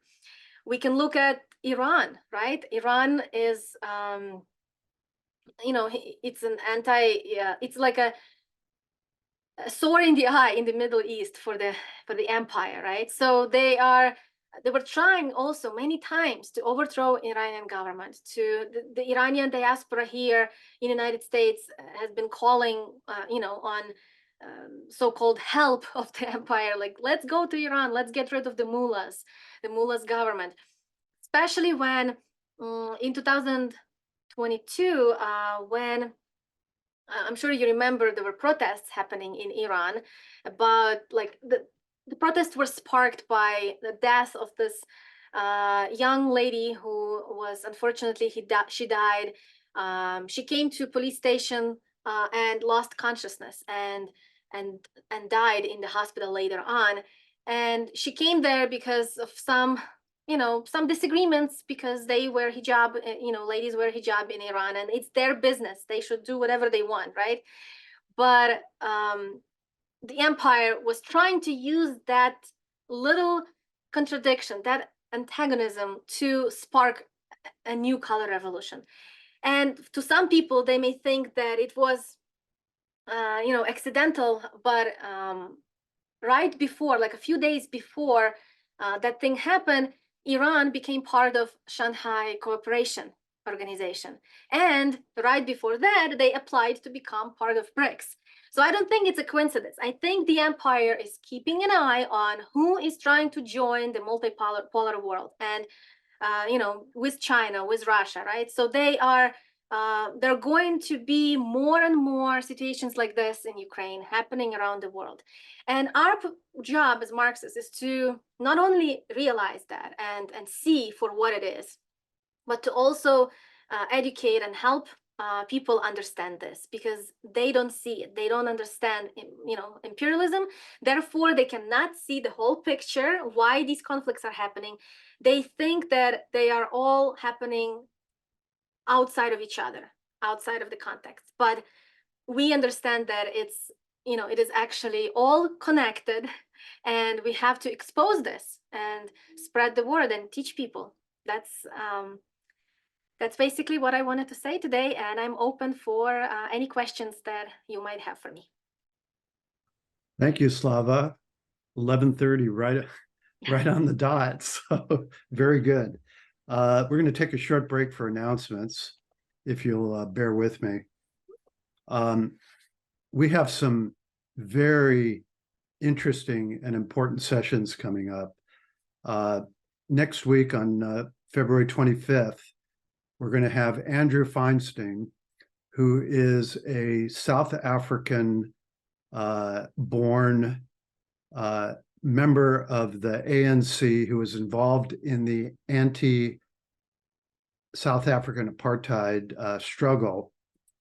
We can look at Iran, right? Iran is it's an it's like a sword in the eye in the Middle East for the empire, right? So they were trying also many times to overthrow Iranian government. To the Iranian diaspora here in the United States has been calling, on so-called help of the empire, like, let's go to Iran, let's get rid of the mullahs government, especially when in 2022, when I'm sure you remember there were protests happening in Iran about, like, the protests were sparked by the death of this young lady who was, unfortunately, she died. She came to police station and lost consciousness and died in the hospital later on. And she came there because of some disagreements, because they wear hijab, ladies wear hijab in Iran, and it's their business. They should do whatever they want, right? But the empire was trying to use that little contradiction, that antagonism, to spark a new color revolution. And to some people, they may think that it was, accidental, but right before, like a few days before that thing happened, Iran became part of Shanghai Cooperation Organization. And right before that, they applied to become part of BRICS. So I don't think it's a coincidence. I think the empire is keeping an eye on who is trying to join the multipolar world, and with China, with Russia, right? So there are going to be more and more situations like this in Ukraine happening around the world. And our job as Marxists is to not only realize that and see for what it is, but to also educate and help people understand this, because they don't see it. They don't understand, imperialism. Therefore, they cannot see the whole picture, why these conflicts are happening. They think that they are all happening outside of each other, outside of the context. But we understand that it is actually all connected, and we have to expose this and spread the word and teach people. That's basically what I wanted to say today, and I'm open for any questions that you might have for me. Thank you, Slava. 11:30, right on the dot. So very good. We're going to take a short break for announcements, if you'll bear with me. We have some very interesting and important sessions coming up. Next week on February 25th, we're going to have Andrew Feinstein, who is a South African born member of the ANC, who was involved in the anti-South African apartheid struggle,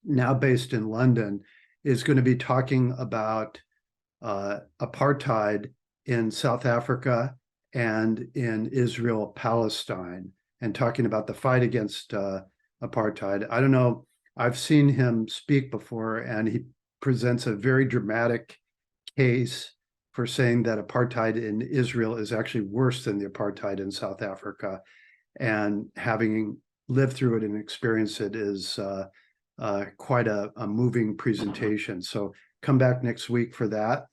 now based in London, is going to be talking about apartheid in South Africa and in Israel, Palestine, and talking about the fight against apartheid. I don't know, I've seen him speak before, and he presents a very dramatic case for saying that apartheid in Israel is actually worse than the apartheid in South Africa. And having lived through it and experienced it is quite a moving presentation. So come back next week for that.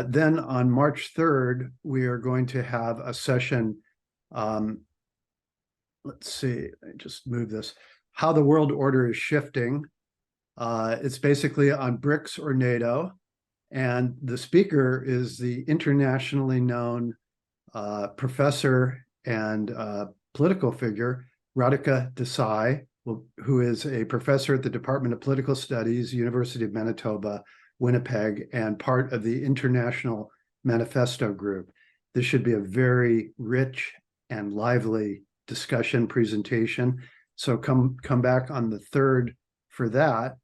Then on March 3rd, we are going to have a session. Let's see, I just move this. How the world order is shifting. It's basically on BRICS or NATO. And the speaker is the internationally known professor and political figure, Radhika Desai, who is a professor at the Department of Political Studies, University of Manitoba, Winnipeg, and part of the International Manifesto Group. This should be a very rich and lively discussion presentation. So come back on the 3rd for that.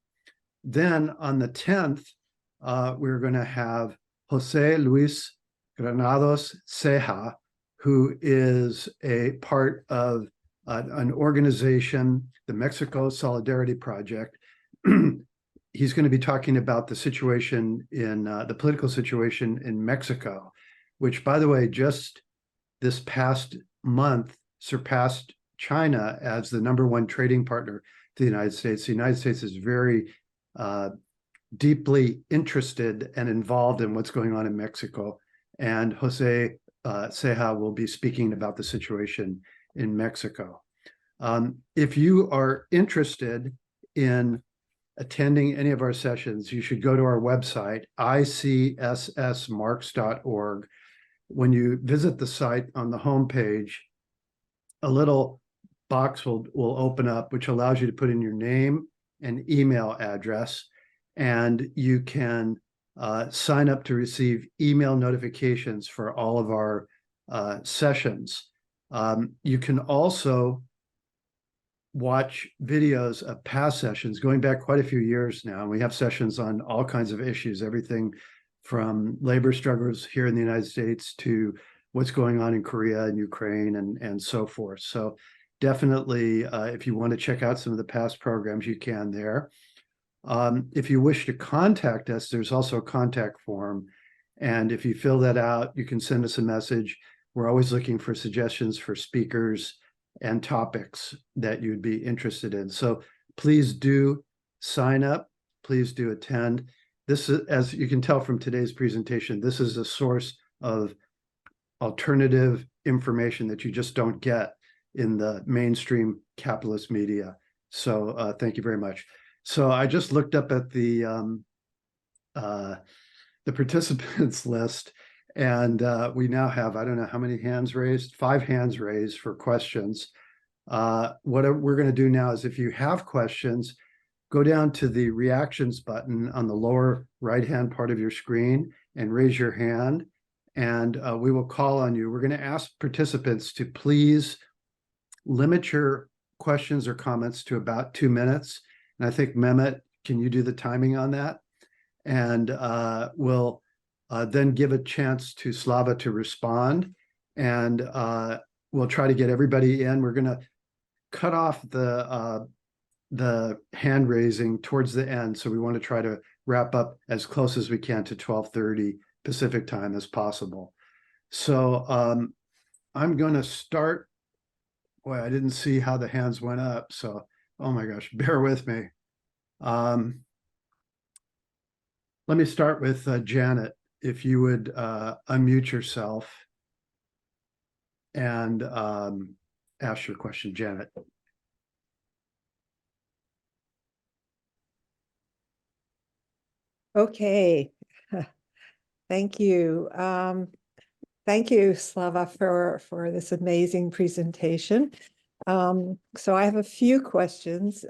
Then on the 10th, we're going to have Jose Luis Granados Ceja, who is a part of an organization, the Mexico Solidarity Project. He's going to be talking about the situation in the political situation in Mexico, which, by the way, just this past month surpassed China as the #1 trading partner to the United States. The United States is very deeply interested and involved in what's going on in Mexico. And Jose Ceja will be speaking about the situation in Mexico. If you are interested in attending any of our sessions, you should go to our website, ICSSmarx.org. When you visit the site on the homepage, a little box will open up, which allows you to put in your name and email address, and you can sign up to receive email notifications for all of our sessions. You can also watch videos of past sessions going back quite a few years now. We have sessions on all kinds of issues, everything from labor struggles here in the United States to what's going on in Korea and Ukraine and so forth. So definitely, if you want to check out some of the past programs, you can there. If you wish to contact us, there's also a contact form. And if you fill that out, you can send us a message. We're always looking for suggestions for speakers and topics that you'd be interested in. So please do sign up. Please do attend. This is, as you can tell from today's presentation, this is a source of alternative information that you just don't get in the mainstream capitalist media. So thank you very much. So I just looked up at the participants list, and we now have, I don't know how many hands raised, 5 hands raised for questions. What we're going to do now is, if you have questions, go down to the reactions button on the lower right-hand part of your screen and raise your hand, and we will call on you. We're going to ask participants to please limit your questions or comments to about 2 minutes. And I think, Mehmet, can you do the timing on that? And we'll then give a chance to Slava to respond. And we'll try to get everybody in. We're going to cut off the hand raising towards the end. So we want to try to wrap up as close as we can to 12:30 Pacific time as possible. So I'm going to start. Boy, I didn't see how the hands went up. So, oh my gosh, bear with me. Let me start with Janet. If you would unmute yourself and ask your question, Janet. Okay. Thank you. Thank you, Slava, for this amazing presentation. So I have a few questions.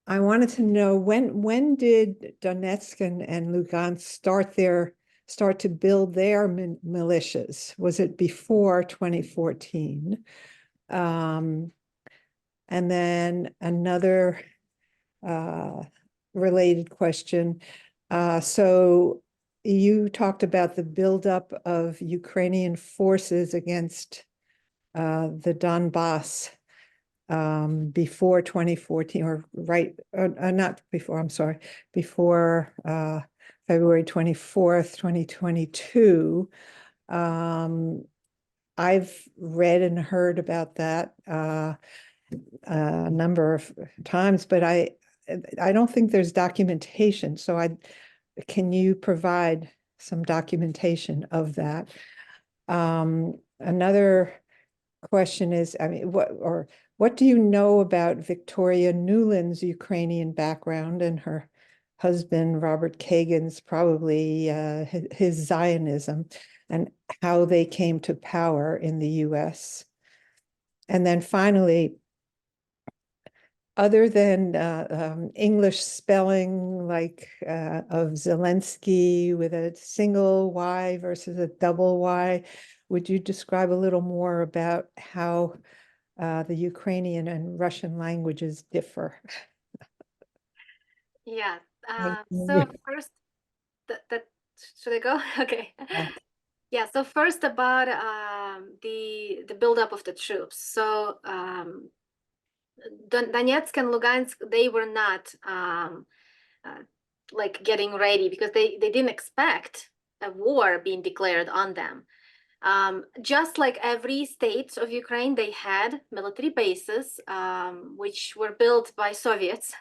I wanted to know, when did Donetsk and Lugansk start to build their militias? Was it before 2014? And then another related question. So you talked about the buildup of Ukrainian forces against the Donbass before 2014, or not before, I'm sorry, before February 24th, 2022. I've read and heard about that a number of times, but I don't think there's documentation. So can you provide some documentation of that? Another question is, I mean, what do you know about Victoria Nuland's Ukrainian background and her husband, Robert Kagan's, probably his Zionism, and how they came to power in the US? And then finally, other than English spelling, like of Zelensky with a single Y versus a double Y, would you describe a little more about how the Ukrainian and Russian languages differ? Yeah. Thank So you. first, should I go? Okay. Yeah. Yeah, so first about the buildup of the troops. So Donetsk and Lugansk, they were not like getting ready because they didn't expect a war being declared on them. Just like every state of Ukraine, they had military bases, which were built by Soviets.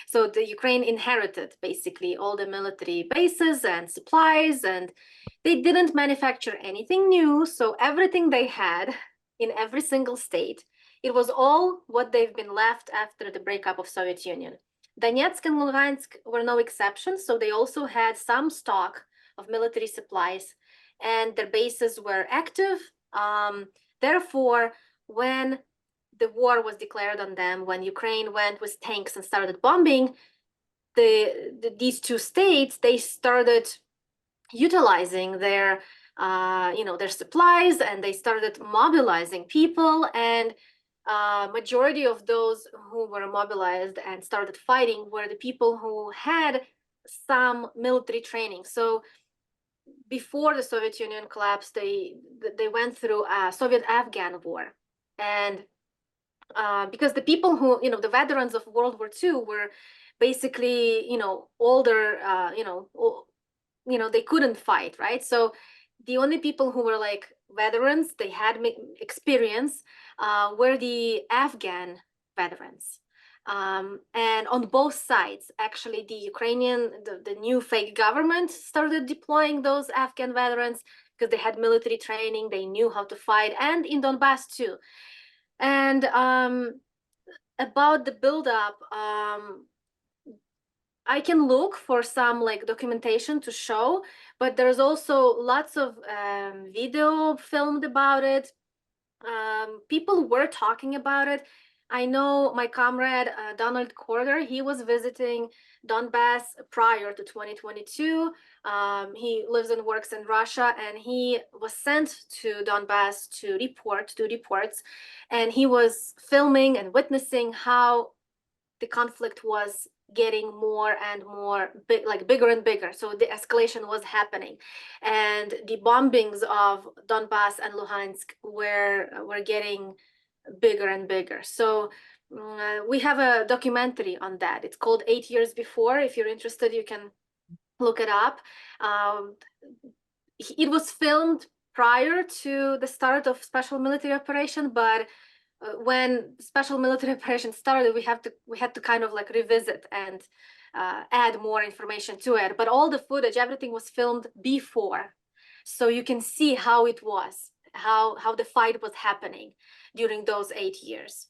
So the Ukraine inherited basically all the military bases and supplies, and they didn't manufacture anything new. So everything they had in every single state, it was all what they've been left after the breakup of Soviet Union. Donetsk and Luhansk were no exception. So they also had some stock of military supplies, and their bases were active. Therefore, when the war was declared on them, when Ukraine went with tanks and started bombing these two states, they started utilizing their their supplies, and they started mobilizing people, and majority of those who were mobilized and started fighting were the people who had some military training. So before the Soviet Union collapsed, they went through a Soviet-Afghan war, and because the people who, the veterans of World War II were basically, older, they couldn't fight, right? So the only people who were like veterans, they had experience, were the Afghan veterans. And on both sides, actually, the Ukrainian, the new fake government started deploying those Afghan veterans because they had military training, they knew how to fight, and in Donbass too. And about the buildup, I can look for some like documentation to show, but there's also lots of video filmed about it. People were talking about it. I know my comrade Donald Corder, he was visiting Donbass prior to 2022. He lives and works in Russia, and he was sent to Donbass to do reports, and he was filming and witnessing how the conflict was getting more and more bigger and bigger. So the escalation was happening, and the bombings of Donbass and Luhansk were getting bigger and bigger. So we have a documentary on that. It's called 8 Years Before. If you're interested, you can look it up. It was filmed prior to the start of special military operation, but when special military operation started, we had to kind of like revisit and add more information to it. But all the footage, everything was filmed before, so you can see how it was, how the fight was happening during those 8 years.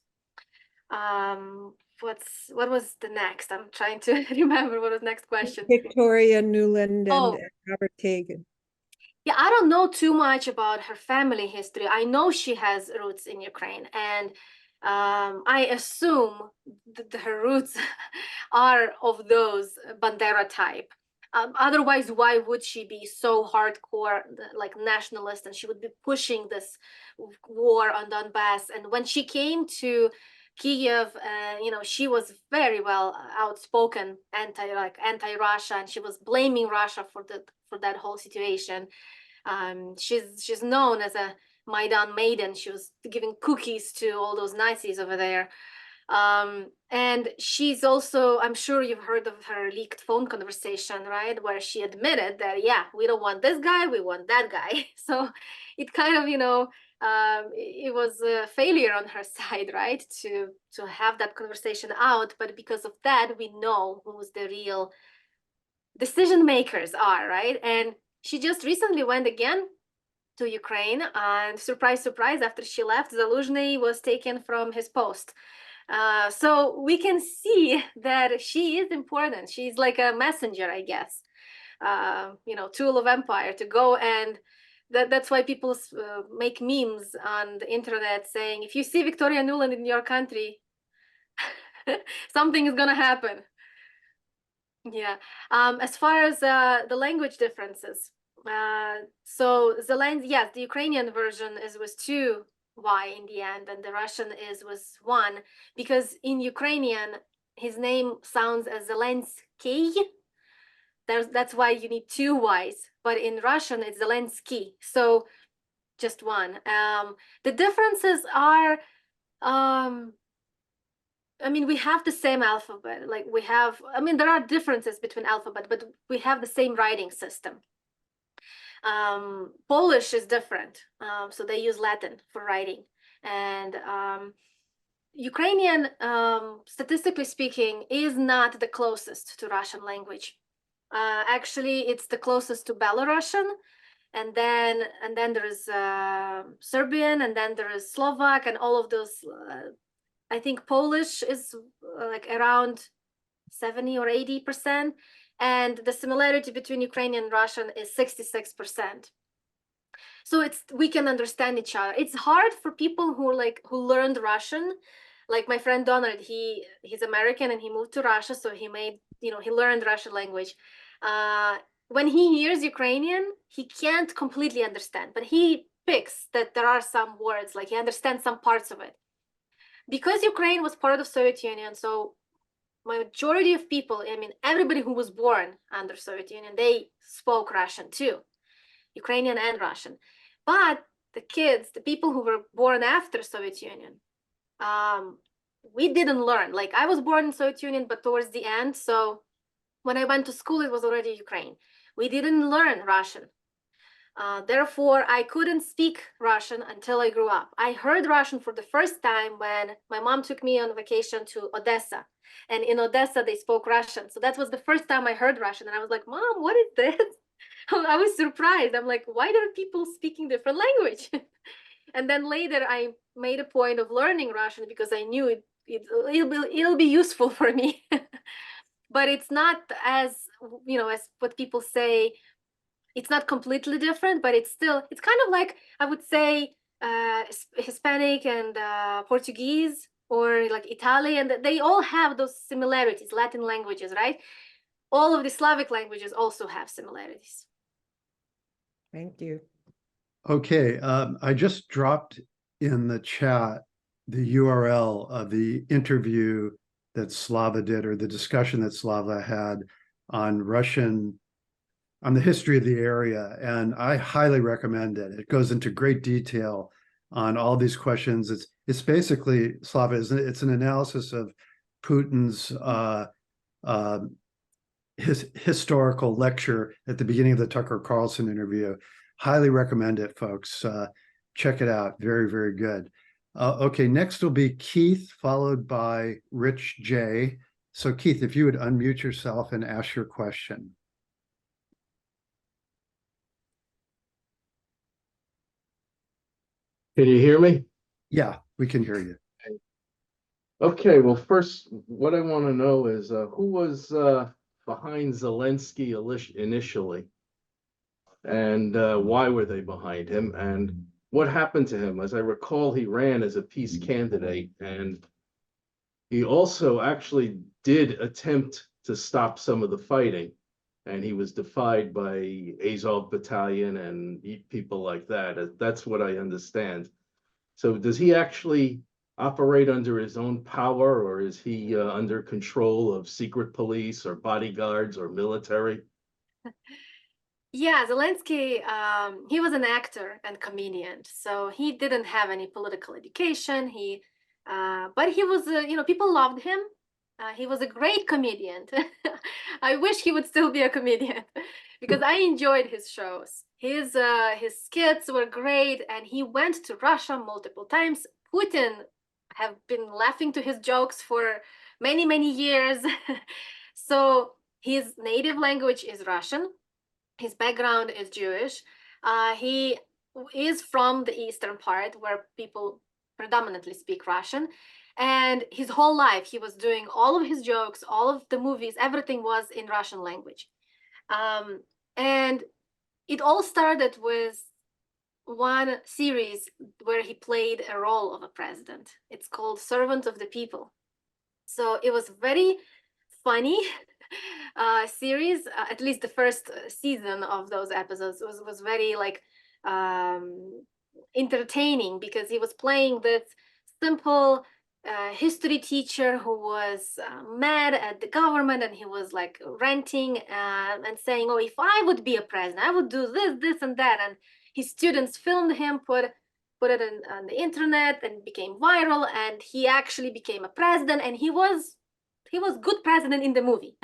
What was the next? I'm trying to remember what was the next question. Victoria Nuland and Oh. Robert Kagan. Yeah, I don't know too much about her family history. I know she has roots in Ukraine, and I assume that her roots are of those Bandera type. Otherwise, why would she be so hardcore, like nationalist, and she would be pushing this war on Donbass? And when she came to Kiev, she was very well outspoken anti-Russia, and she was blaming Russia for that whole situation. She's known as a Maidan maiden. She was giving cookies to all those Nazis over there. And she's also, I'm sure you've heard of her leaked phone conversation, right? Where she admitted that, yeah, we don't want this guy, we want that guy. So it kind of, it was a failure on her side, right? To have that conversation out. But because of that, we know who's the real decision makers are, right? And she just recently went again to Ukraine, and surprise, surprise, after she left, Zaluzhny was taken from his post. So we can see that she is important. She's like a messenger, I guess, tool of empire to go, and that's why people make memes on the internet saying, if you see Victoria Nuland in your country, something is gonna happen. Yeah. As far as the language differences, so yes, the Ukrainian version is with 2Y in the end, and the Russian is with 1, because in Ukrainian his name sounds as Zelensky, That's why you need two Y's, but in Russian it's Zelensky, so just one. The differences are, I mean, we have the same alphabet. Like we have, I mean, there are differences between alphabet, but we have the same writing system. Polish is different, so they use Latin for writing, and Ukrainian, statistically speaking, is not the closest to Russian language. Actually, it's the closest to Belarusian, and then there is Serbian, and then there is Slovak, and all of those. I think Polish is like around 70 or 80%, and the similarity between Ukrainian and Russian is 66%. So we can understand each other. It's hard for people who learned Russian, like my friend Donald. He's American and he moved to Russia, so he learned Russian language. When he hears Ukrainian, he can't completely understand, but he picks that there are some words, like he understands some parts of it. Because Ukraine was part of the Soviet Union, so majority of people, I mean, everybody who was born under Soviet Union, they spoke Russian too, Ukrainian and Russian. But the kids, the people who were born after Soviet Union, we didn't learn. Like I was born in Soviet Union, but towards the end. So when I went to school, it was already Ukraine. We didn't learn Russian. Therefore, I couldn't speak Russian until I grew up. I heard Russian for the first time when my mom took me on vacation to Odessa. And in Odessa, they spoke Russian. So that was the first time I heard Russian. And I was like, Mom, what is this? I was surprised. I'm like, why are people speaking different language? And then later, I made a point of learning Russian because I knew it'll be useful for me. But it's not as, as what people say. It's not completely different, but it's kind of like, I would say, Hispanic and Portuguese, or like Italian. They all have those similarities, Latin languages, right? All of the Slavic languages also have similarities. Thank you. Okay, I just dropped in the chat the URL of the interview that Slava did, or the discussion that Slava had on the history of the area, and I highly recommend it. It goes into great detail on all these questions. It's basically, Slava, it's an analysis of Putin's his historical lecture at the beginning of the Tucker Carlson interview. Highly recommend it, folks. Check it out. Very, very good. Okay, next will be Keith, followed by Rich J. So Keith, if you would unmute yourself and ask your question. Can you hear me? Yeah, we can hear you. Okay, well, first, what I want to know is who was behind Zelensky initially, and why were they behind him, and what happened to him? As I recall, he ran as a peace candidate, and he also actually did attempt to stop some of the fighting, and he was defied by Azov Battalion and people like that. That's what I understand. So does he actually operate under his own power, or is he under control of secret police or bodyguards or military? Yeah, Zelensky, he was an actor and comedian, so he didn't have any political education. But he was, people loved him. He was a great comedian. I wish he would still be a comedian because I enjoyed his shows. His skits were great, and he went to Russia multiple times. Putin have been laughing to his jokes for many, many years. So his native language is Russian. His background is Jewish. He is from the eastern part where people predominantly speak Russian. And his whole life, he was doing all of his jokes, all of the movies, everything was in Russian language. And it all started with one series where he played a role of a president. It's called Servant of the People. So it was very funny series. At least the first season of those episodes was very entertaining, because he was playing this simple history teacher who was mad at the government, and he was like ranting and saying, oh, if I would be a president, I would do this, this, and that. And his students filmed him, put it on the internet, and became viral. And he actually became a president, and he was good president in the movie,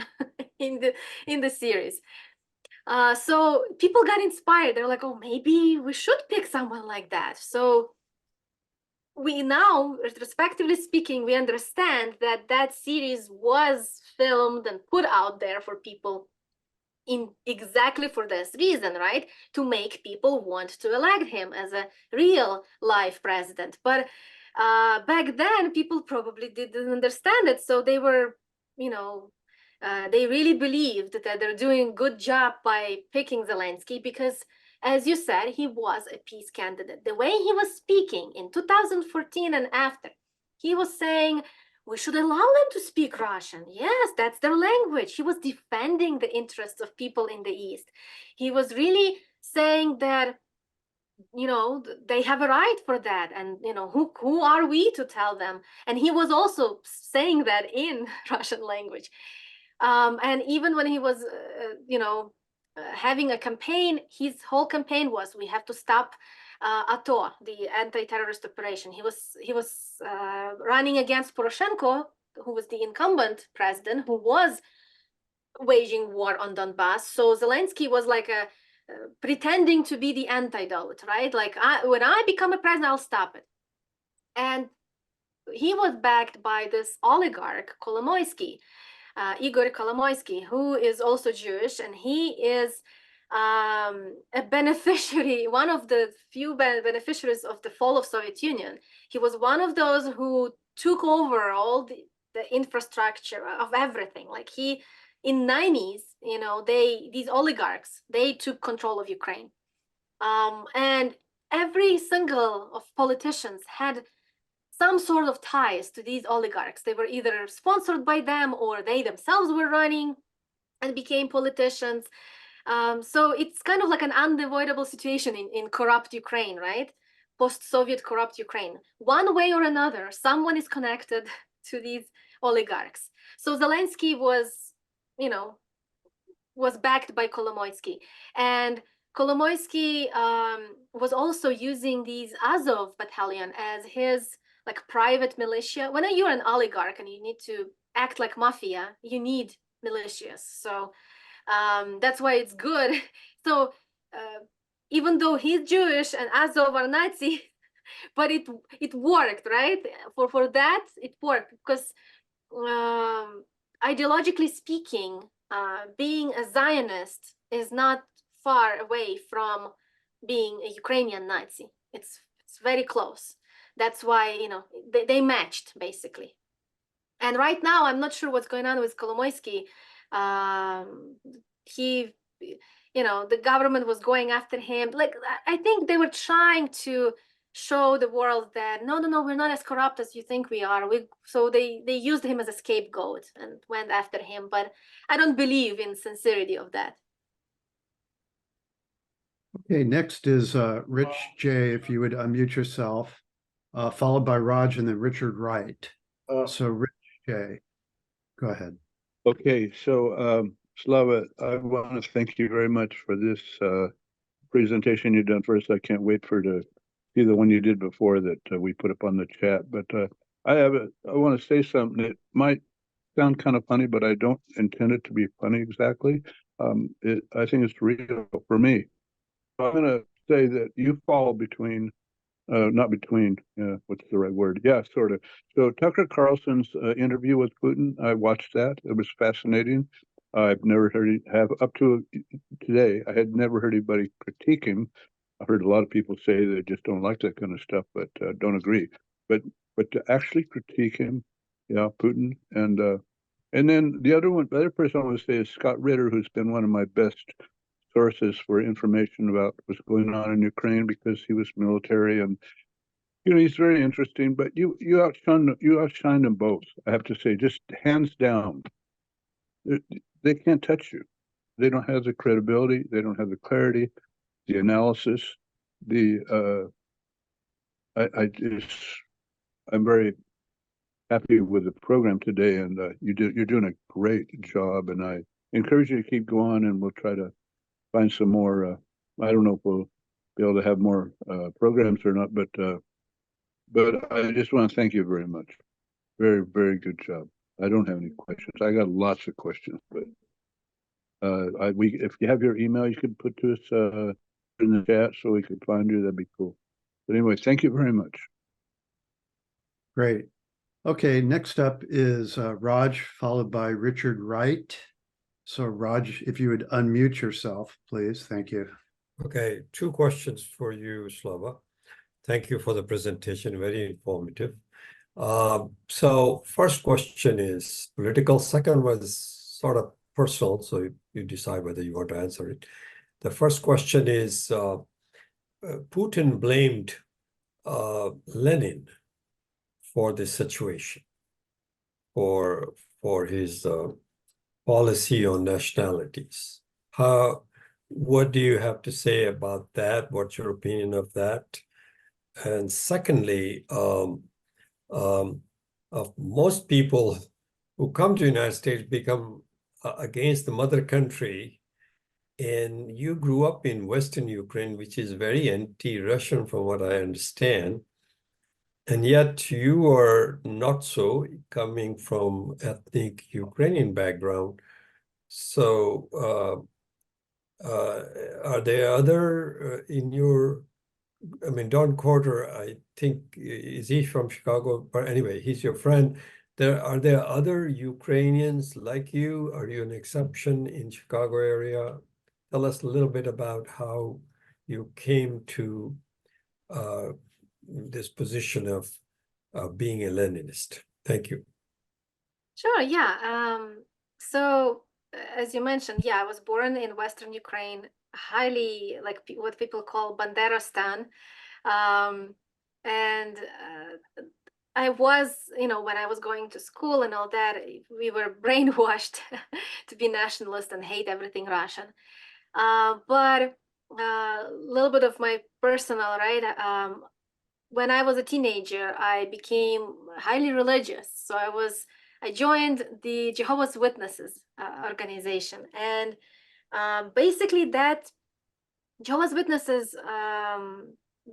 in the series. So people got inspired. They're like, oh, maybe we should pick someone like that. So we now, retrospectively speaking, we understand that that series was filmed and put out there for people in exactly for this reason, right? To make people want to elect him as a real life president. But back then, people probably didn't understand it. So they were, they really believed that they're doing a good job by picking Zelensky because, as you said, he was a peace candidate. The way he was speaking in 2014 and after, he was saying, we should allow them to speak Russian. Yes, that's their language. He was defending the interests of people in the East. He was really saying that, they have a right for that. And, who are we to tell them? And he was also saying that in Russian language. And even when he was, having a campaign, his whole campaign was, we have to stop ATO, the anti-terrorist operation. He was running against Poroshenko, who was the incumbent president, who was waging war on Donbass. So Zelensky was like pretending to be the antidote, right? Like, when I become a president, I'll stop it. And he was backed by this oligarch, Kolomoisky, Igor Kolomoisky, who is also Jewish, and he is a beneficiary, one of the few beneficiaries of the fall of Soviet Union. He was one of those who took over all the infrastructure of everything. Like in 90s, these oligarchs, they took control of Ukraine. And every single of politicians had some sort of ties to these oligarchs. They were either sponsored by them or they themselves were running and became politicians. So it's kind of like an unavoidable situation in corrupt Ukraine, right? Post-Soviet corrupt Ukraine. One way or another, someone is connected to these oligarchs. So Zelensky was, was backed by Kolomoisky. And Kolomoisky was also using these Azov battalion as his like private militia. When you're an oligarch and you need to act like mafia, you need militias. So that's why it's good. So even though he's Jewish and Azov are Nazi, but it worked, right? For that, it worked because ideologically speaking, being a Zionist is not far away from being a Ukrainian Nazi. It's very close. That's why, they matched basically. And right now, I'm not sure what's going on with Kolomoisky. He, the government was going after him. Like, I think they were trying to show the world that no, we're not as corrupt as you think we are. So they used him as a scapegoat and went after him. But I don't believe in sincerity of that. Okay, next is Rich J. If you would unmute yourself, followed by Raj and then Richard Wright. So Rich J, go ahead. Okay, so Slava, I want to thank you very much for this presentation you've done first. I can't wait to see the one you did before that we put up on the chat. But I want to say something that might sound kind of funny, but I don't intend it to be funny exactly. I think it's real for me. I'm going to say that you fall between, not between, what's the right word? Yeah, sort of. So Tucker Carlson's interview with Putin, I watched that. It was fascinating. I've never heard, up to today, I had never heard anybody critique him. I've heard a lot of people say they just don't like that kind of stuff, but don't agree. But to actually critique him, yeah, Putin, and then the other person I want to say is Scott Ritter, who's been one of my best sources for information about what's going on in Ukraine because he was military, and he's very interesting. But you outshine them both. I have to say, just hands down. They can't touch you. They don't have the credibility. They don't have the clarity, the analysis. I'm very happy with the program today, and you're doing a great job, and I encourage you to keep going, and we'll try to find some more. I don't know if we'll be able to have more programs or not, but I just want to thank you very much. Very, very good job. I don't have any questions. I got lots of questions, but if you have your email, you can put to us in the chat so we can find you. That'd be cool. But anyway, thank you very much. Great. Okay, next up is Raj, followed by Richard Wright. So Raj, if you would unmute yourself, please. Thank you. Okay, two questions for you, Slava. Thank you for the presentation, very informative. So first question is political. Second was sort of personal, so you decide whether you want to answer it. The first question is, Putin blamed Lenin for this situation, for his policy on nationalities. What do you have to say about that? What's your opinion of that? And secondly, most people who come to the United States become against the mother country, and you grew up in Western Ukraine, which is very anti-Russian from what I understand, and yet you are not so, coming from ethnic Ukrainian background. So are there other in your, I mean, Don Carter, I think, is he from Chicago? But anyway, he's your friend. Are there other Ukrainians like you? Are you an exception in Chicago area? Tell us a little bit about how you came to this position of being a Leninist. Thank you. Sure, yeah. So as you mentioned, yeah, I was born in Western Ukraine, highly like what people call Banderistan. And I was, when I was going to school and all that, we were brainwashed to be nationalist and hate everything Russian. But a little bit of my personal, right? When I was a teenager, I became highly religious. So I joined the Jehovah's Witnesses organization. And basically that Jehovah's Witnesses,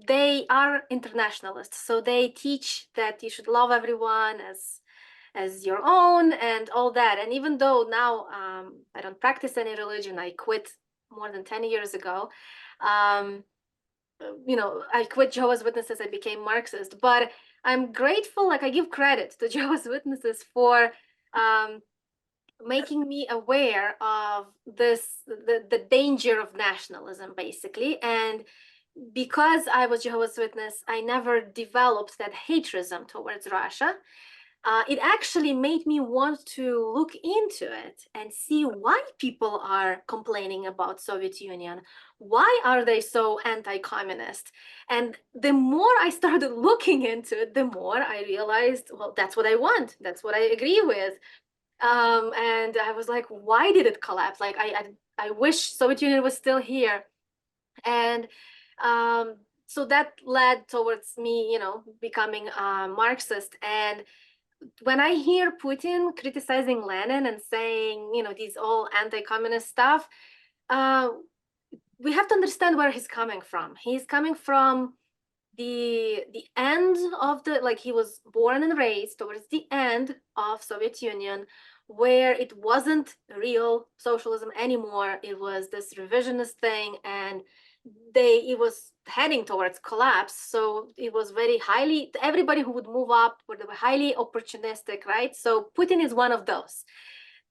they are internationalists. So they teach that you should love everyone as your own and all that. And even though now I don't practice any religion, I quit more than 10 years ago. I quit Jehovah's Witnesses, I became Marxist, but I'm grateful, like I give credit to Jehovah's Witnesses for making me aware of the danger of nationalism, basically. And because I was Jehovah's Witness, I never developed that hatredism towards Russia. It actually made me want to look into it and see why people are complaining about Soviet Union. Why are they so anti-communist? And the more I started looking into it, the more I realized, well, that's what I want. That's what I agree with. And I was like, why did it collapse? Like, I wish Soviet Union was still here. And so that led towards me, becoming a Marxist. And when I hear Putin criticizing Lenin and saying, these all anti-communist stuff, we have to understand where he's coming from. He's coming from the end of he was born and raised towards the end of Soviet Union, where it wasn't real socialism anymore. It was this revisionist thing, and it was heading towards collapse. So it was very highly, everybody who would move up were highly opportunistic, right? So Putin is one of those.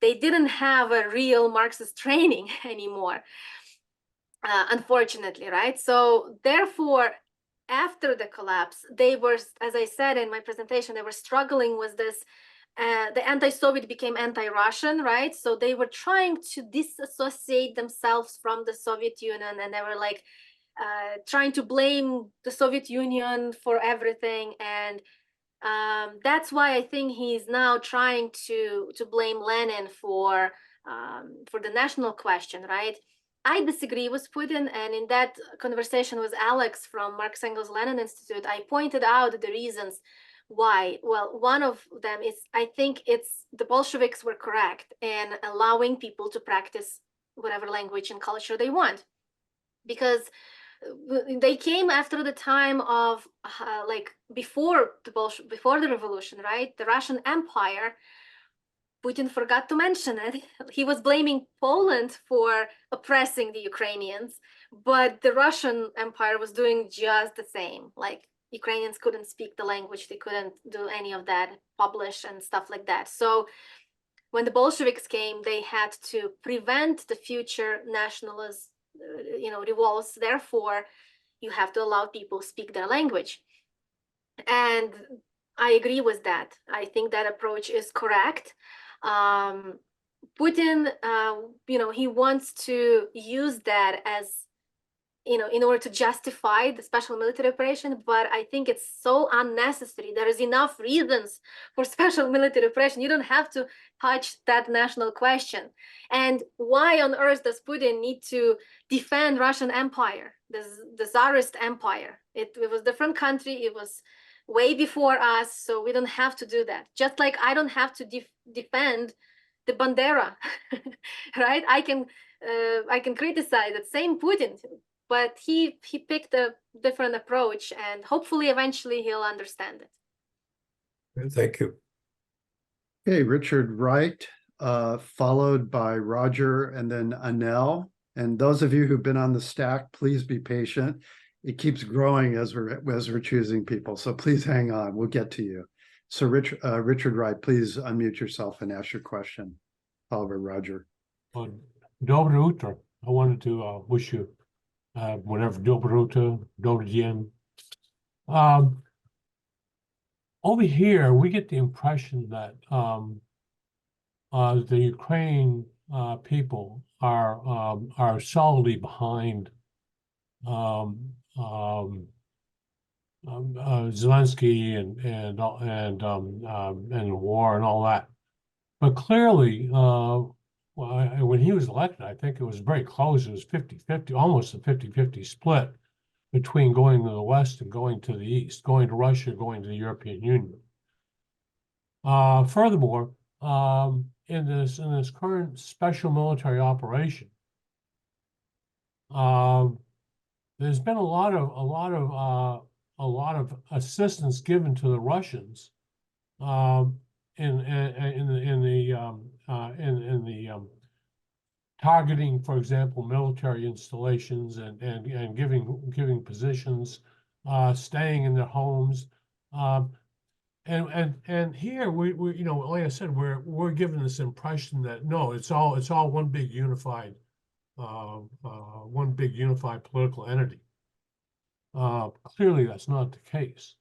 They didn't have a real Marxist training anymore, unfortunately, right? So therefore, after the collapse, they were, as I said in my presentation, they were struggling with this. The anti-Soviet became anti-Russian, right? So they were trying to disassociate themselves from the Soviet Union, and they were like trying to blame the Soviet Union for everything. And that's why I think he's now trying to blame Lenin for the national question, right? I disagree with Putin, and in that conversation with Alex from Marx Engels Lenin Institute, I pointed out the reasons Why? Well, one of them is, I think it's the Bolsheviks were correct in allowing people to practice whatever language and culture they want, because they came after the time of like before the revolution, right? The Russian Empire. Putin forgot to mention it. He was blaming Poland for oppressing the Ukrainians, but the Russian Empire was doing just the same. Like Ukrainians couldn't speak the language, they couldn't do any of that, publish and stuff like that. So when the Bolsheviks came, they had to prevent the future nationalist, revolts. Therefore, you have to allow people speak their language. And I agree with that. I think that approach is correct. Putin, he wants to use that as, in order to justify the special military operation, but I think it's so unnecessary. There is enough reasons for special military operation. You don't have to touch that national question. And why on earth does Putin need to defend Russian Empire, the Tsarist Empire? It was a different country. It was way before us, so we don't have to do that. Just like I don't have to defend the Bandera, right? I can criticize that same Putin, but he picked a different approach, and hopefully eventually he'll understand it. Thank you. Okay, Richard Wright, followed by Roger and then Anel. And those of you who've been on the stack, please be patient. It keeps growing as we're choosing people. So please hang on, we'll get to you. So Richard Wright, please unmute yourself and ask your question. Followed by Roger. Доброе утро. I wanted to wish you whatever, доброе утро, добрый день. Over here, we get the impression that the Ukraine people are solidly behind Zelensky and the war and all that. But clearly, when he was elected, I think it was very close. It was 50-50, almost a 50-50 split between going to the West and going to the East, going to Russia, going to the European Union. Furthermore, in this current special military operation, there's been a lot of assistance given to the Russians in the targeting, for example, military installations and giving positions, staying in their homes, and here we like I said, we're given this impression that no, it's all one big unified political entity. Clearly, that's not the case.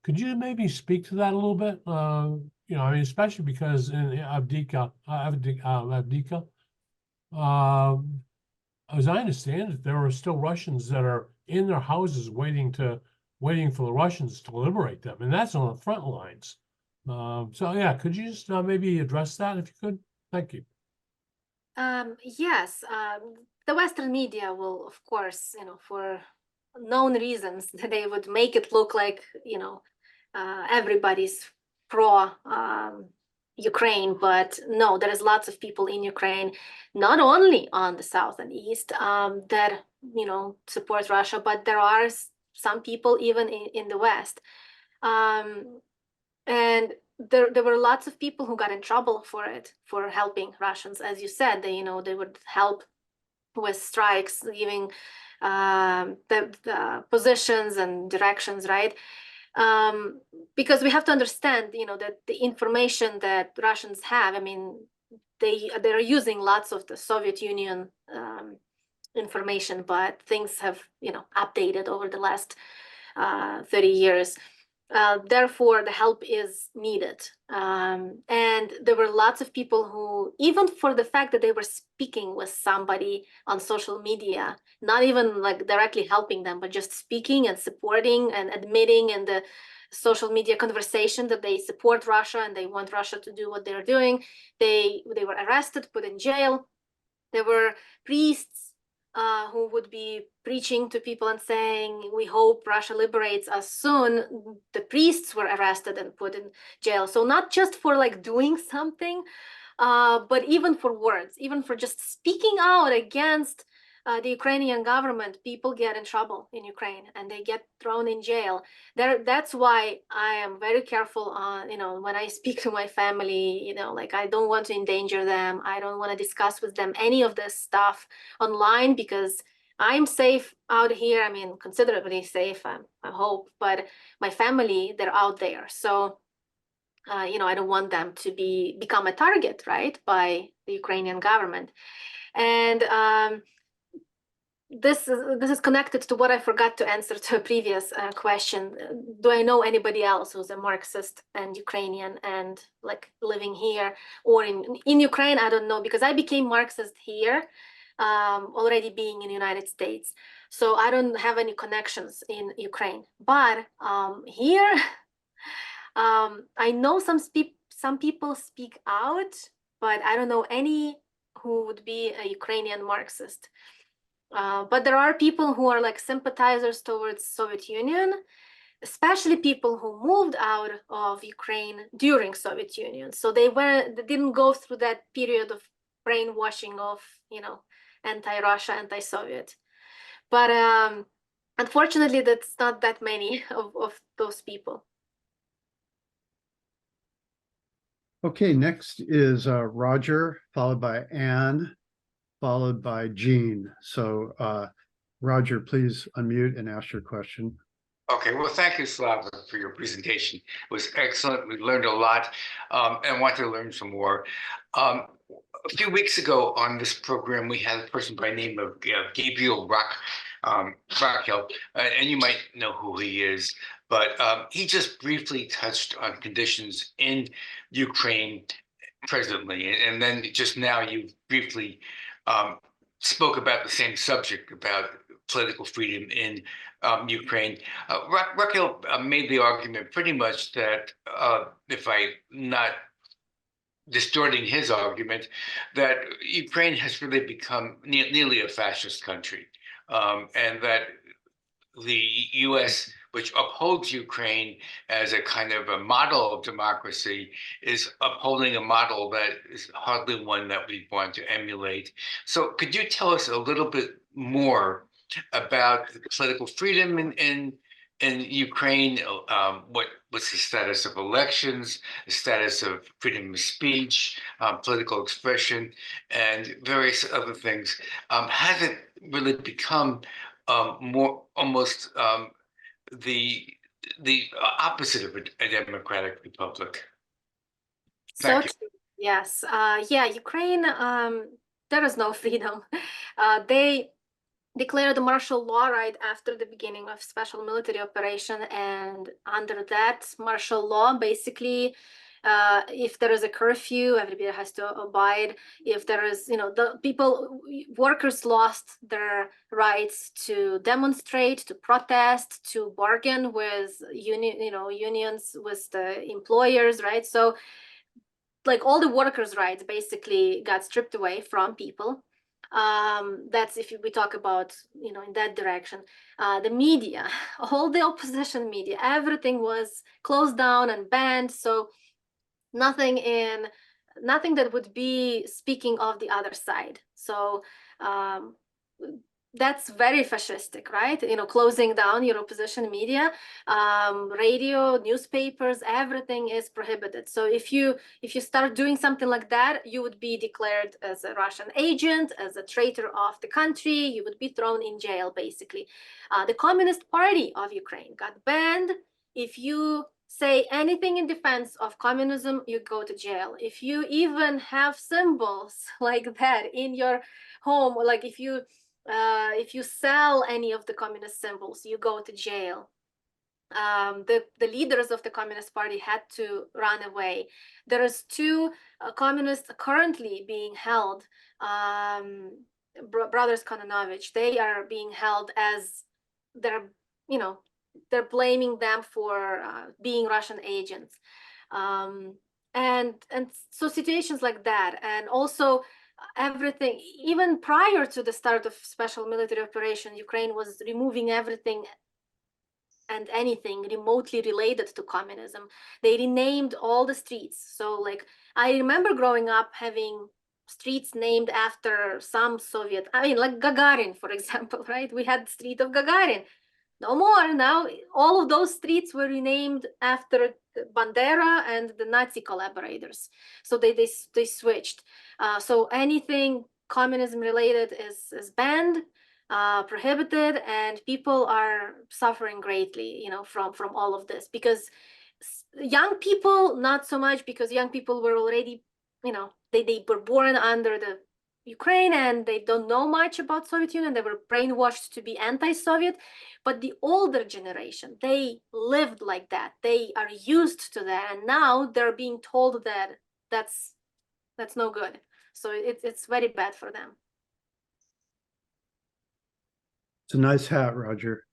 Could you maybe speak to that a little bit? Especially because in Avdiivka, as I understand it, there are still Russians that are in their houses waiting for the Russians to liberate them, and that's on the front lines. So yeah, could you just maybe address that if you could? Thank you. Yes, the Western media will, of course, for known reasons, they would make it look like, everybody's pro Ukraine, but no, there is lots of people in Ukraine, not only on the south and east, that support Russia, but there are some people even in the West, and there were lots of people who got in trouble for helping Russians, as you said. They would help with strikes, giving the positions and directions, right? Because we have to understand, that the information that Russians have, they're using lots of the Soviet Union information, but things have, updated over the last 30 years. Therefore, the help is needed. And there were lots of people who, even for the fact that they were speaking with somebody on social media, not even like directly helping them, but just speaking and supporting and admitting in the social media conversation that they support Russia and they want Russia to do what they're doing. They were arrested, put in jail. There were priests who would be preaching to people and saying, we hope Russia liberates us soon, the priests were arrested and put in jail. So not just for like doing something, but even for words, even for just speaking out against the Ukrainian government, people get in trouble in Ukraine and they get thrown in jail. That's why I am very careful on, when I speak to my family, like I don't want to endanger them. I don't want to discuss with them any of this stuff online because I'm safe out here. I mean, considerably safe, I hope, but my family, they're out there. So, I don't want them to become a target, right, by the Ukrainian government. And this is connected to what I forgot to answer to a previous question. Do I know anybody else who's a Marxist and Ukrainian and like living here or in Ukraine? I don't know, because I became Marxist here, already being in the United States. So I don't have any connections in Ukraine. But here, I know some people speak out, but I don't know any who would be a Ukrainian Marxist. But there are people who are like sympathizers towards Soviet Union, especially people who moved out of Ukraine during Soviet Union. So they didn't go through that period of brainwashing of, anti-Russia, anti-Soviet. But unfortunately, that's not that many of those people. Okay, next is Roger, followed by Anne, followed by Jean. So Roger, please unmute and ask your question. Okay, well, thank you, Slava, for your presentation. It was excellent. We learned a lot and want to learn some more. A few weeks ago on this program, we had a person by the name of Gabriel Raquel, and you might know who he is, but he just briefly touched on conditions in Ukraine presently. And then just now you briefly spoke about the same subject about political freedom in Ukraine. Raquel made the argument pretty much that, if I'm not distorting his argument, that Ukraine has really become nearly a fascist country, and that the U.S., which upholds Ukraine as a kind of a model of democracy, is upholding a model that is hardly one that we want to emulate. So could you tell us a little bit more about political freedom in Ukraine? What's the status of elections, the status of freedom of speech, political expression, and various other things? Has it really become more almost the opposite of a democratic republic? Thank you. Yes, Ukraine, there is no freedom. They declared the martial law right after the beginning of special military operation, and under that martial law, basically, if there is a curfew, everybody has to abide. If there is, workers lost their rights to demonstrate, to protest, to bargain with unions, with the employers, right? So, like all the workers' rights basically got stripped away from people. That's if we talk about, in that direction. The media, all the opposition media, everything was closed down and banned. So nothing that would be speaking of the other side. So that's very fascistic, right? Closing down your opposition media, radio, newspapers, everything is prohibited. So if you start doing something like that, you would be declared as a Russian agent, as a traitor of the country. You would be thrown in jail, basically. The Communist Party of Ukraine got banned. If you say anything in defense of communism, you go to jail. If you even have symbols like that in your home, like if you sell any of the communist symbols, you go to jail. The leaders of the Communist Party had to run away. There is two communists currently being held, brothers Kononovich. They are being held as they're blaming them for being Russian agents. And so situations like that. And also everything, even prior to the start of special military operation, Ukraine was removing everything and anything remotely related to communism. They renamed all the streets. So like, I remember growing up having streets named after some Soviet, I mean, like Gagarin, for example, right? We had Street of Gagarin. No more. Now all of those streets were renamed after Bandera and the Nazi collaborators. So they switched. So anything communism related is banned, prohibited, and people are suffering greatly, you know, from all of this, because young people not so much, because young people were already, you know, they were born under the Ukraine and they don't know much about Soviet Union. They were brainwashed to be anti-Soviet. But the older generation, they lived like that. They are used to that, and now they're being told that that's no good. So it's very bad for them. It's a nice hat, Roger.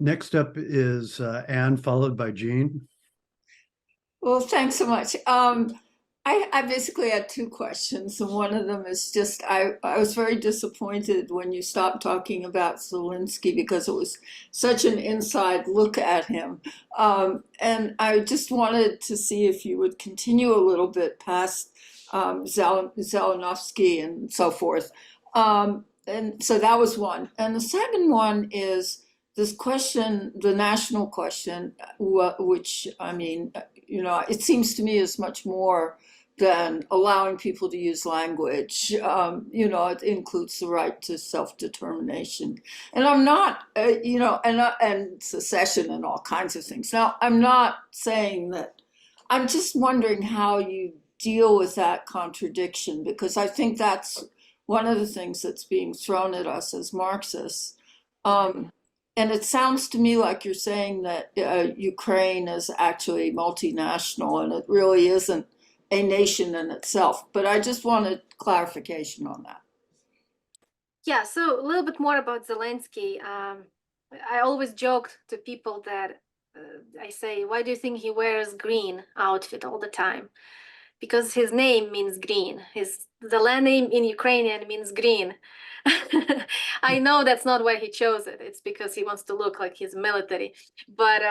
Next up is Anne, followed by Jean. Well, thanks so much. I basically had two questions, and one of them is just I was very disappointed when you stopped talking about Zelensky, because it was such an inside look at him. And I just wanted to see if you would continue a little bit past Zelenovsky and so forth. And so that was one. And the second one is this question, the national question, which, I mean, you know, it seems to me is much more than allowing people to use language. You know, it includes the right to self-determination. And I'm not, you know, and secession and all kinds of things. Now, I'm not saying that, I'm just wondering how you deal with that contradiction, because I think that's one of the things that's being thrown at us as Marxists. And it sounds to me like you're saying that Ukraine is actually multinational, and it really isn't a nation in itself. But I just wanted clarification on that. Yeah, so a little bit more about Zelensky. I always joked to people that I say, why do you think he wears green outfit all the time? Because his name means green. The name in Ukrainian means green. I know that's not why he chose it. It's because he wants to look like he's military. But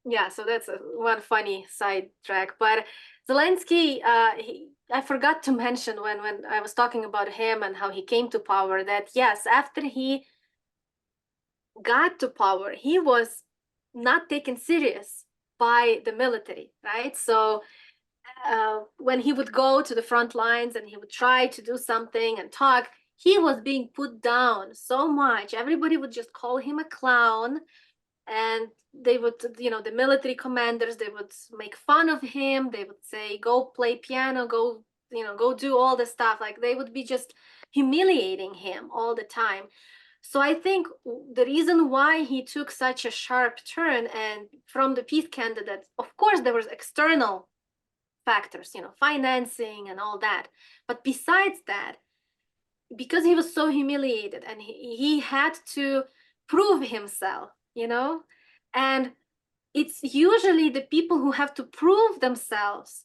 yeah, so that's one funny side track. But Zelensky, I forgot to mention when I was talking about him and how he came to power, that yes, after he got to power, he was not taken serious by the military, right? So when he would go to the front lines and he would try to do something and talk, he was being put down so much. Everybody would just call him a clown, and they would, you know, the military commanders, they would make fun of him. They would say, go play piano, go, you know, go do all this stuff. Like, they would be just humiliating him all the time. So I think the reason why he took such a sharp turn, and from the peace candidate, of course, there was external factors, you know, financing and all that. But besides that, because he was so humiliated and he had to prove himself, you know, and it's usually the people who have to prove themselves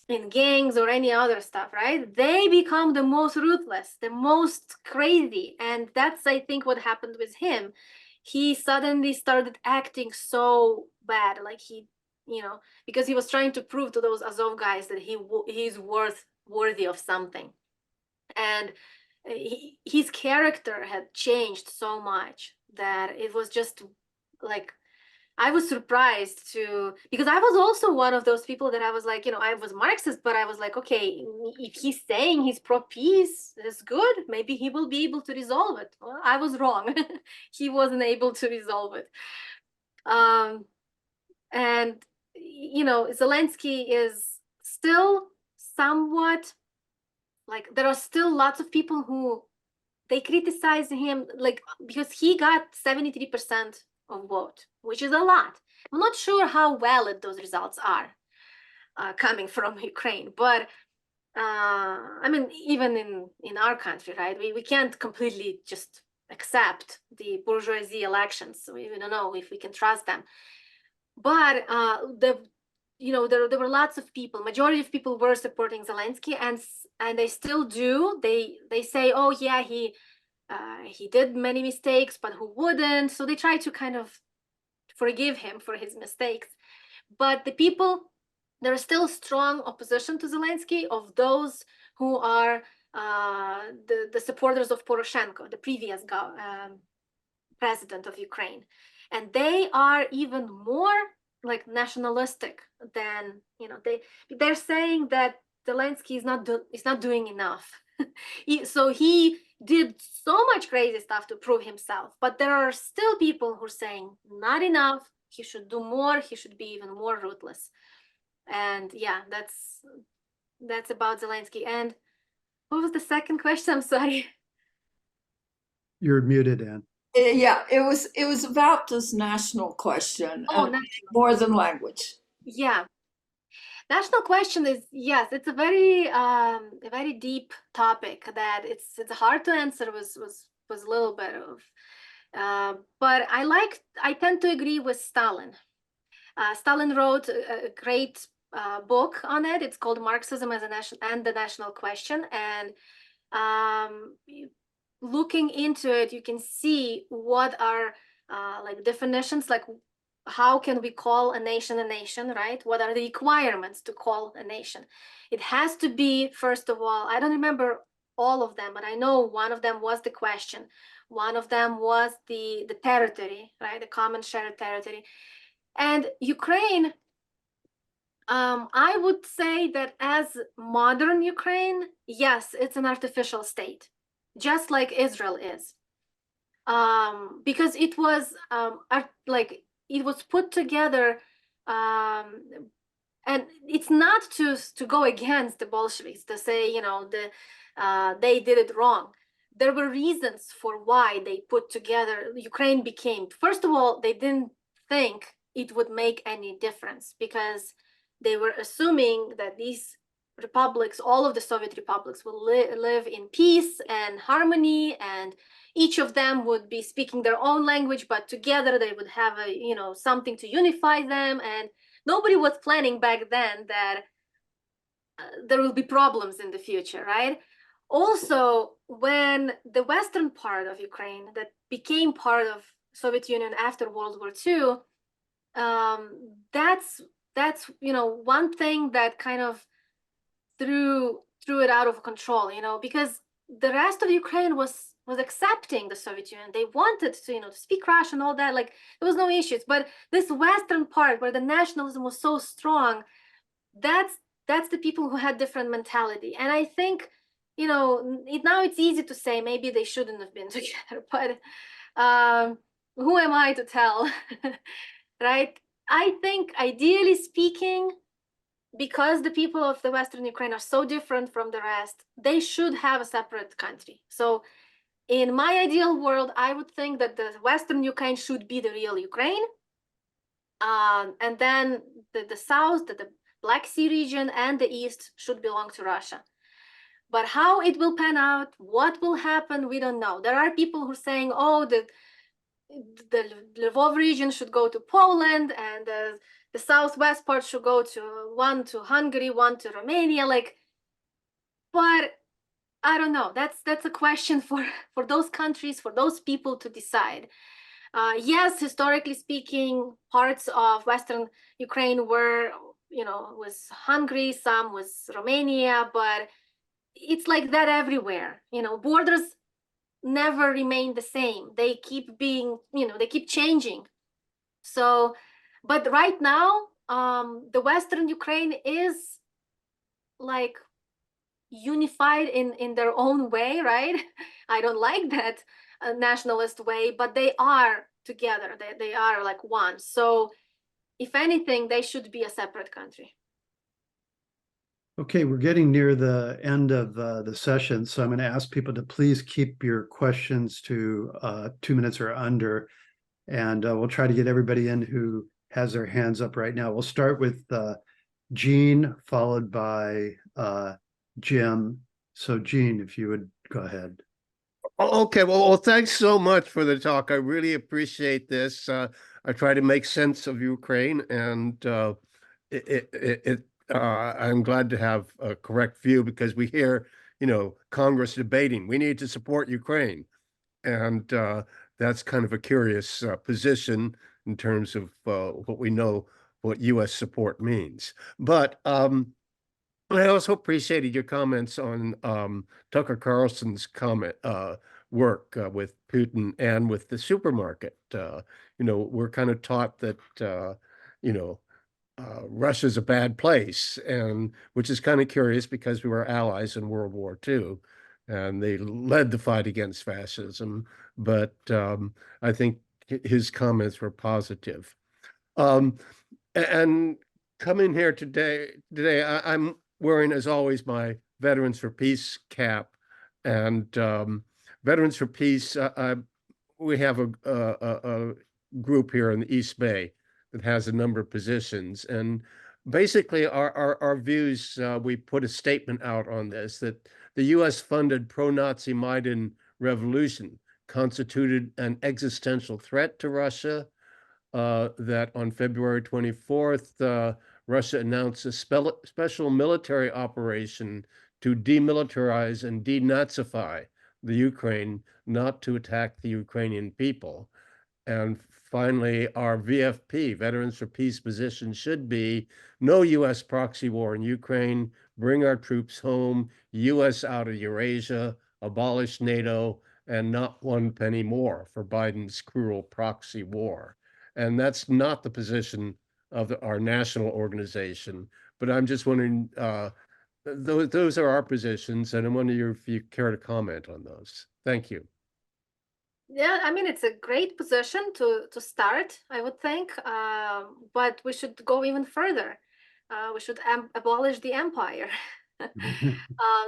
in gangs or any other stuff, right? They become the most ruthless, the most crazy. And that's, I think, what happened with him. He suddenly started acting so bad, like he, you know, because he was trying to prove to those Azov guys that he's worthy of something. And his character had changed so much that it was just like, I was surprised because I was also one of those people that I was like, you know, I was Marxist, but I was like, okay, if he's saying he's pro-peace, that's good. Maybe he will be able to resolve it. Well, I was wrong. He wasn't able to resolve it. And, you know, Zelensky is still somewhat, like, there are still lots of people who they criticize him, like, because he got 73% of vote, which is a lot. I'm not sure how valid those results are coming from Ukraine, but I mean, even in our country, right? We can't completely just accept the bourgeoisie elections. So we don't know if we can trust them. But the there were lots of people, majority of people were supporting Zelensky, and they still do. They say, oh yeah, he did many mistakes, but who wouldn't? So they try to kind of forgive him for his mistakes. But the people, there is still strong opposition to Zelensky of those who are the supporters of Poroshenko, the previous president of Ukraine. And they are even more like nationalistic than, they're saying that Zelensky is not doing enough. So he did so much crazy stuff to prove himself, but there are still people who are saying not enough, he should do more, he should be even more ruthless. And yeah, that's about Zelensky. And what was the second question? I'm sorry. You're muted, Anne. Yeah, it was about this national question, Oh, and national. more than language. Yeah. National question is, yes, it's a very deep topic that it's hard to answer was a little bit of, but I tend to agree with Stalin. Stalin wrote a great book on it. It's called Marxism as a Nation and the National Question. And looking into it, you can see what are like definitions, like how can we call a nation, right? What are the requirements to call a nation? It has to be, first of all, I don't remember all of them, but I know one of them was the question. One of them was the territory, right? The common shared territory. And Ukraine, I would say that as modern Ukraine, yes, it's an artificial state, just like Israel is. Because it was it was put together, and it's not to go against the Bolsheviks, to say, they did it wrong. There were reasons for why they put together, Ukraine became, first of all, they didn't think it would make any difference because they were assuming that these republics, all of the Soviet republics, will live in peace and harmony, and each of them would be speaking their own language, but together they would have something to unify them. And nobody was planning back then that there will be problems in the future, right? Also, when the western part of Ukraine that became part of Soviet Union after World War II, that's one thing that kind of threw it out of control, because the rest of Ukraine was accepting the Soviet Union. They wanted to speak Russian and all that, like there was no issues. But this western part where the nationalism was so strong, that's the people who had different mentality. And I think now it's easy to say maybe they shouldn't have been together, but who am I to tell? Right? I think ideally speaking, because the people of the Western Ukraine are so different from the rest, they should have a separate country. So in my ideal world, I would think that the Western Ukraine should be the real Ukraine. And then the South, the Black Sea region and the East should belong to Russia. But how it will pan out, what will happen, we don't know. There are people who are saying, oh, the Lvov region should go to Poland, and the southwest part should go one to Hungary, one to Romania. But I don't know. That's a question for those countries, for those people to decide. Yes, historically speaking, parts of Western Ukraine were, was Hungary, some was Romania, but it's like that everywhere. Borders never remain the same. They keep being, they keep changing. So, but right now, the Western Ukraine is like unified in their own way, right? I don't like that nationalist way, but they are together. They are like one. So if anything, they should be a separate country. Okay, we're getting near the end of the session, so I'm going to ask people to please keep your questions to 2 minutes or under, and we'll try to get everybody in who has their hands up right now. We'll start with Jean, followed by Jim. So Jean, if you would go ahead. Okay, well, thanks so much for the talk. I really appreciate this. I try to make sense of Ukraine, and I'm glad to have a correct view because we hear, Congress debating, we need to support Ukraine. And that's kind of a curious position in terms of what we know what U.S. support means. But I also appreciated your comments on Tucker Carlson's work with Putin and with the supermarket. We're kind of taught that, Russia's a bad place, and which is kind of curious because we were allies in World War II, and they led the fight against fascism. But I think his comments were positive. And coming here today, I'm wearing, as always, my Veterans for Peace cap, and Veterans for Peace. We have a group here in the East Bay that has a number of positions, and basically our views. We put a statement out on this that the U.S. funded pro-Nazi Maidan revolution constituted an existential threat to Russia. That on February 24th, Russia announced a special military operation to demilitarize and denazify the Ukraine, not to attack the Ukrainian people. And finally, our VFP, Veterans for Peace position should be no U.S. proxy war in Ukraine, bring our troops home, U.S. out of Eurasia, abolish NATO, and not one penny more for Biden's cruel proxy war. And that's not the position of our national organization. But I'm just wondering, those are our positions, and I'm wondering if you care to comment on those. Thank you. Yeah, I mean, it's a great position to start, I would think, but we should go even further. We should abolish the empire.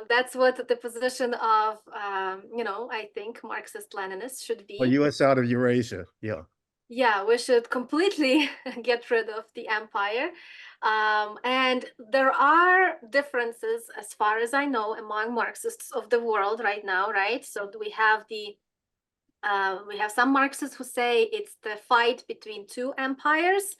That's what the position of, I think Marxist-Leninist should be. Well, U.S. out of Eurasia, yeah. Yeah, we should completely get rid of the empire. And there are differences, as far as I know, among Marxists of the world right now, right? So we have some Marxists who say it's the fight between two empires.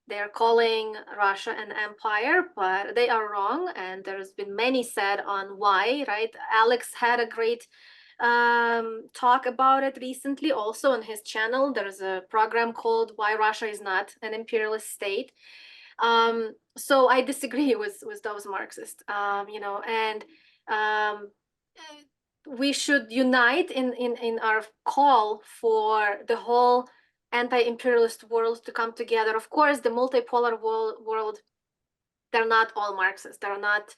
They're calling Russia an empire, but they are wrong. And there's been many said on why, right? Alex had a great talk about it recently also on his channel. There's a program called Why Russia is Not an Imperialist State. So I disagree with those Marxists, and we should unite in our call for the whole anti-imperialist world to come together. Of course, the multipolar world, they're not all Marxists. They're not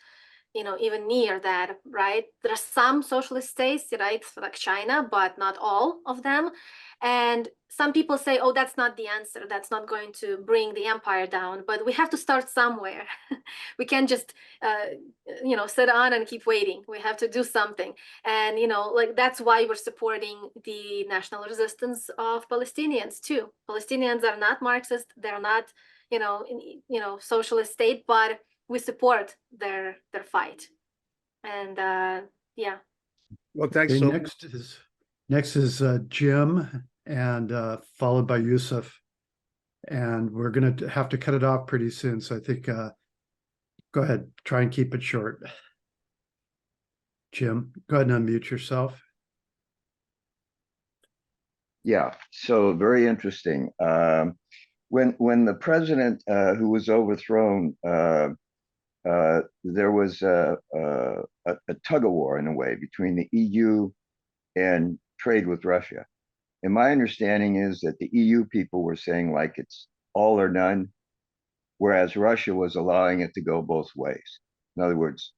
even near that, right? There are some socialist states, right, like China, but not all of them. And some people say, oh, that's not the answer. That's not going to bring the empire down. But we have to start somewhere. We can't just, sit on and keep waiting. We have to do something. And, that's why we're supporting the national resistance of Palestinians too. Palestinians are not Marxist. They're not, socialist state, but we support their fight. And yeah. Well, thanks. Okay, So next is Jim, and followed by Yusuf. And we're going to have to cut it off pretty soon. So I think, go ahead, try and keep it short. Jim, go ahead and unmute yourself. Yeah, so very interesting. When the president who was overthrown, there was a tug of war in a way between the EU and trade with Russia. And my understanding is that the EU people were saying like it's all or none, whereas Russia was allowing it to go both ways. In other words,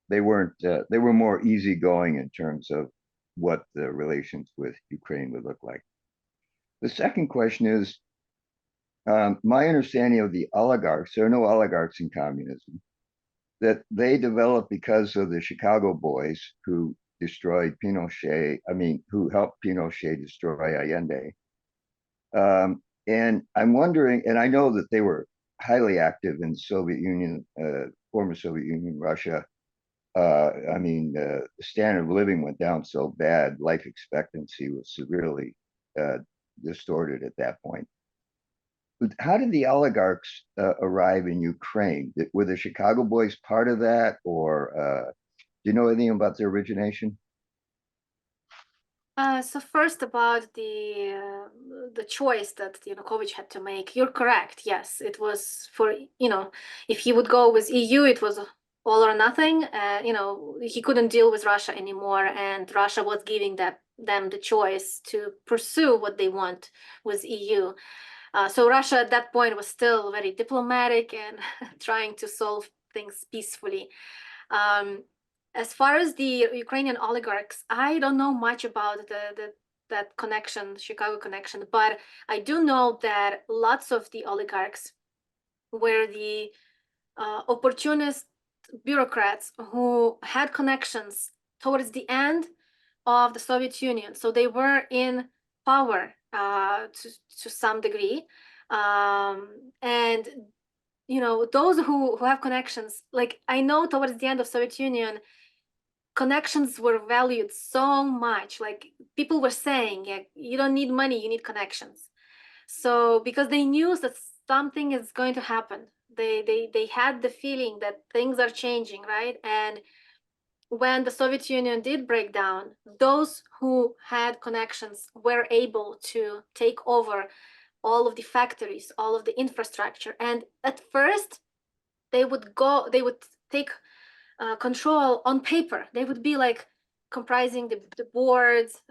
they were more easygoing in terms of what the relations with Ukraine would look like. The second question is, my understanding of the oligarchs, there are no oligarchs in communism, that they developed because of the Chicago boys who destroyed Pinochet, who helped Pinochet destroy Allende. And I'm wondering, and I know that they were highly active in Soviet Union, former Soviet Union, Russia. The standard of living went down so bad, life expectancy was severely distorted at that point. how did the oligarchs arrive in Ukraine? Were the Chicago boys part of that, or do you know anything about their origination? So first about the choice that Yanukovych had to make. You're correct. Yes, it was for, if he would go with EU, it was all or nothing. He couldn't deal with Russia anymore, and Russia was giving them the choice to pursue what they want with EU. So Russia at that point was still very diplomatic and trying to solve things peacefully. As far as the Ukrainian oligarchs, I don't know much about that connection, Chicago connection, but I do know that lots of the oligarchs were the opportunist bureaucrats who had connections towards the end of the Soviet Union. So they were in power to some degree. And those who have connections, like I know towards the end of Soviet Union, connections were valued so much. Like people were saying, yeah, you don't need money, you need connections. So because they knew that something is going to happen, they had the feeling that things are changing, right? And when the Soviet Union did break down, those who had connections were able to take over all of the factories, all of the infrastructure. And at first, they would take control on paper. They would be like comprising the boards,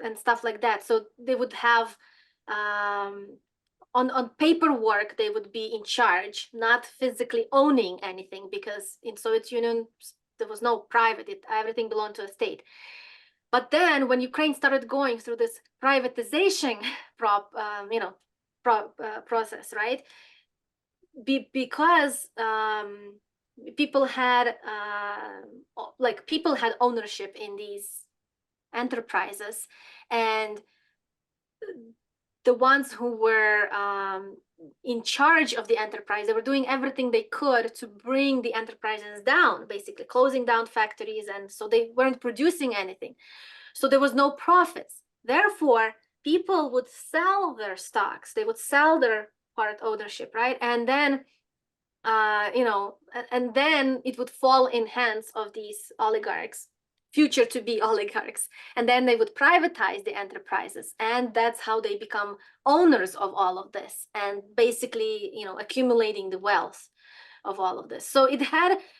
and stuff like that. So they would have on paperwork, they would be in charge, not physically owning anything, because in Soviet Union there was no private; everything belonged to the state. But then, when Ukraine started going through this privatization process, right? Because people had ownership in these enterprises, and the ones who were in charge of the enterprise, they were doing everything they could to bring the enterprises down, basically closing down factories, and so they weren't producing anything. So there was no profits. Therefore, people would sell their stocks, they would sell their part ownership, right? And then and then it would fall in hands of these oligarchs, future to be oligarchs, and then they would privatize the enterprises, and that's how they become owners of all of this, and basically accumulating the wealth of all of this. So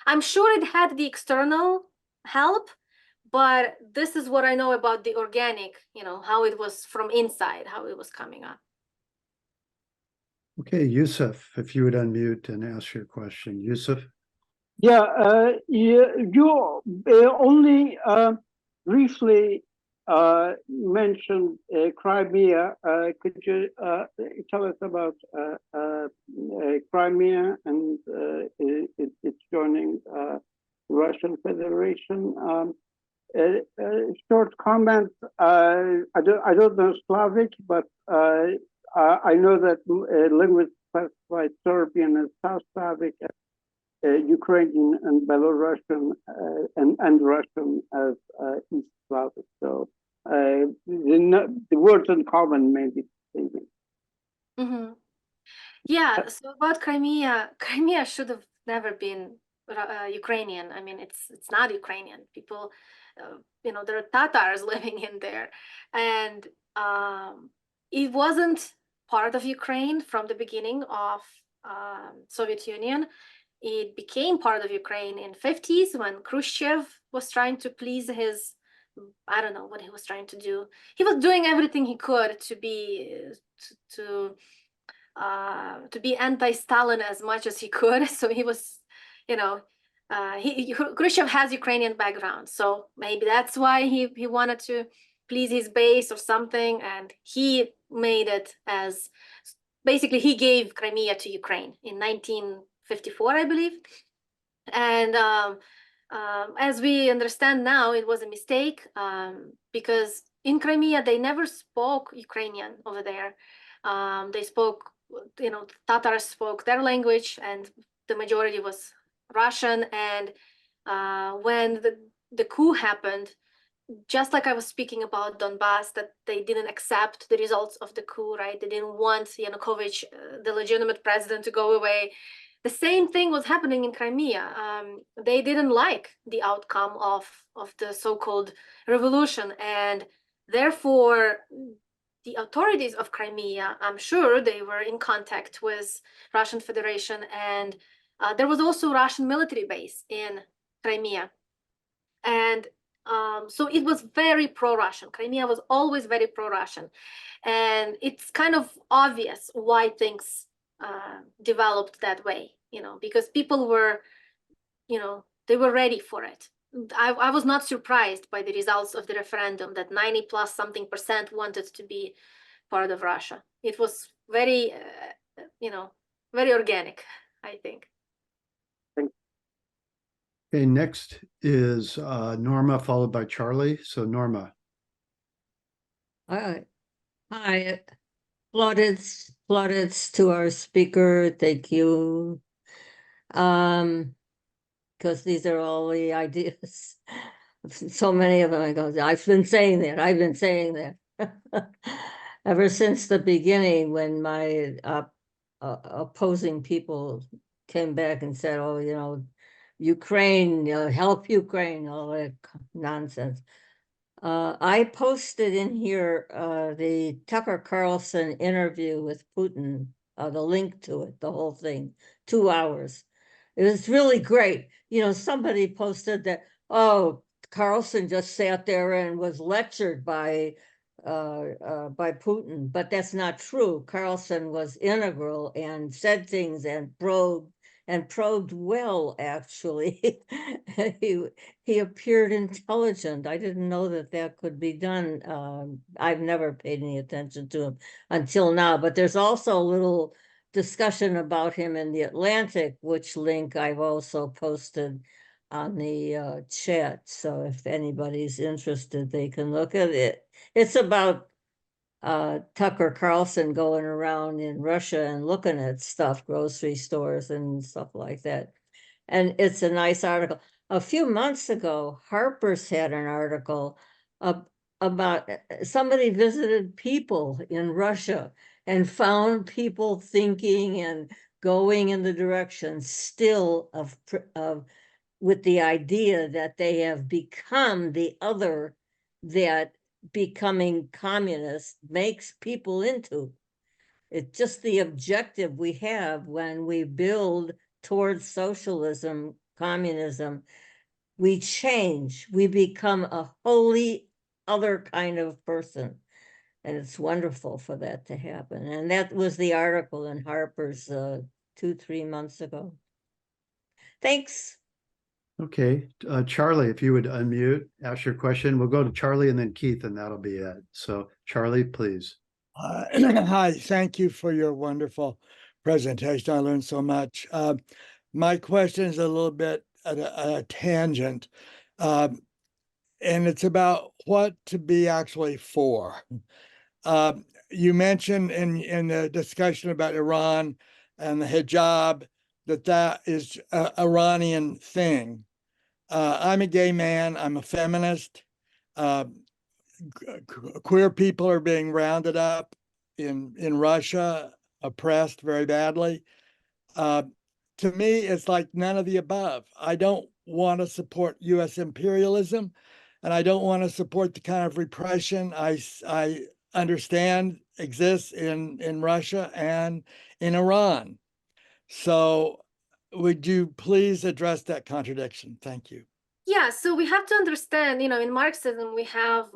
I'm sure it had the external help, but this is what I know about the organic, how it was from inside, how it was coming up. Okay, Yusuf, if you would unmute and ask your question. Yusuf? Yeah, you only briefly mentioned Crimea. Could you tell us about Crimea and its joining Russian Federation? Short comment. I don't know Slavic, but I know that linguists classify Serbian as South Slavic, Ukrainian and Belarusian, and Russian as East Slavic. So the words in common may be the same. Mm-hmm. Yeah. So about Crimea should have never been Ukrainian. I mean, it's not Ukrainian. People, there are Tatars living in there, and it wasn't part of Ukraine from the beginning of Soviet Union. It became part of Ukraine in 50s when Khrushchev was trying to please his, I don't know what he was trying to do. He was doing everything he could to be anti-Stalin as much as he could. So he was, Khrushchev has Ukrainian background, so maybe that's why he wanted to please his base or something, and he made it as basically he gave Crimea to Ukraine in 1954, I believe. And as we understand now, it was a mistake because in Crimea they never spoke Ukrainian over there. They spoke, Tatars spoke their language, and the majority was Russian. And when the coup happened, just like I was speaking about Donbass, that they didn't accept the results of the coup, right? They didn't want Yanukovych, the legitimate president, to go away. The same thing was happening in Crimea. They didn't like the outcome of the so-called revolution, and therefore the authorities of Crimea, I'm sure they were in contact with Russian Federation, and there was also Russian military base in Crimea. And so it was very pro-Russian. Crimea was always very pro-Russian. And it's kind of obvious why things developed that way, because people were, they were ready for it. I was not surprised by the results of the referendum that 90+ something% wanted to be part of Russia. It was very, very organic, I think. Okay, next is Norma, followed by Charlie. So Norma. Hi, plaudits to our speaker. Thank you. Because these are all the ideas. So many of them. I go, I've been saying that. Ever since the beginning, when my opposing people came back and said, "Oh, Ukraine, help Ukraine," all that nonsense. I posted in here the Tucker Carlson interview with Putin, the link to it, the whole thing, 2 hours. It was really great. Somebody posted that, Carlson just sat there and was lectured by Putin, but that's not true. Carlson was integral and said things and probed well, actually. He appeared intelligent. I didn't know that could be done. I've never paid any attention to him until now, but there's also a little discussion about him in the Atlantic, which link I've also posted on the chat. So if anybody's interested, they can look at it. It's about Tucker Carlson going around in Russia and looking at stuff, grocery stores and stuff like that. And it's a nice article. A few months ago, Harper's had an article about somebody visited people in Russia and found people thinking and going in the direction still of with the idea that they have become the other that becoming communist makes people into. It's just the objective we have when we build towards socialism, communism. We change, we become a wholly other kind of person. And it's wonderful for that to happen. And that was the article in Harper's 2-3 months ago. Thanks. Okay, Charlie, if you would unmute, ask your question. We'll go to Charlie and then Keith, and that'll be it. So Charlie, please. Hi, thank you for your wonderful presentation. I learned so much. My question is a little bit at a tangent, and it's about what to be actually for. You mentioned in the discussion about Iran and the hijab that is an Iranian thing. I'm a gay man. I'm a feminist. Queer people are being rounded up in Russia, oppressed very badly. To me, it's like none of the above. I don't want to support U.S. imperialism, and I don't want to support the kind of repression I understand exists in Russia and in Iran. So would you please address that contradiction? Thank you. Yeah, so we have to understand, in Marxism, we have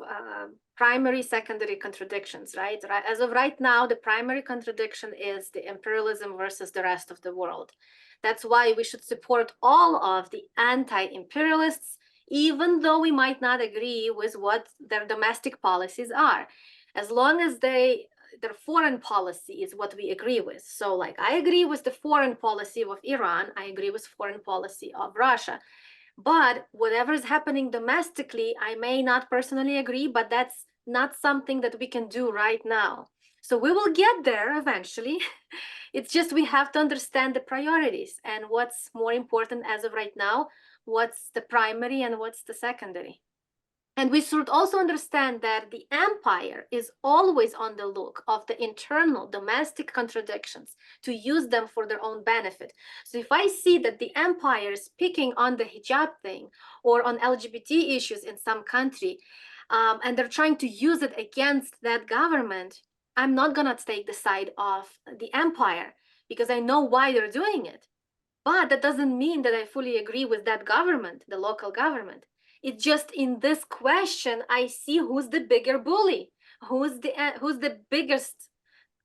primary, secondary contradictions, right? As of right now, the primary contradiction is the imperialism versus the rest of the world. That's why we should support all of the anti-imperialists, even though we might not agree with what their domestic policies are, as long as their foreign policy is what we agree with. So like, I agree with the foreign policy of Iran, I agree with foreign policy of Russia. But whatever is happening domestically, I may not personally agree, but that's not something that we can do right now. So we will get there eventually. It's just we have to understand the priorities and what's more important as of right now, what's the primary and what's the secondary. And we should also understand that the empire is always on the look of the internal domestic contradictions to use them for their own benefit. So if I see that the empire is picking on the hijab thing or on LGBT issues in some country, and they're trying to use it against that government, I'm not gonna take the side of the empire because I know why they're doing it. But that doesn't mean that I fully agree with that government, the local government. It's just in this question, I see who's the bigger bully, who's the biggest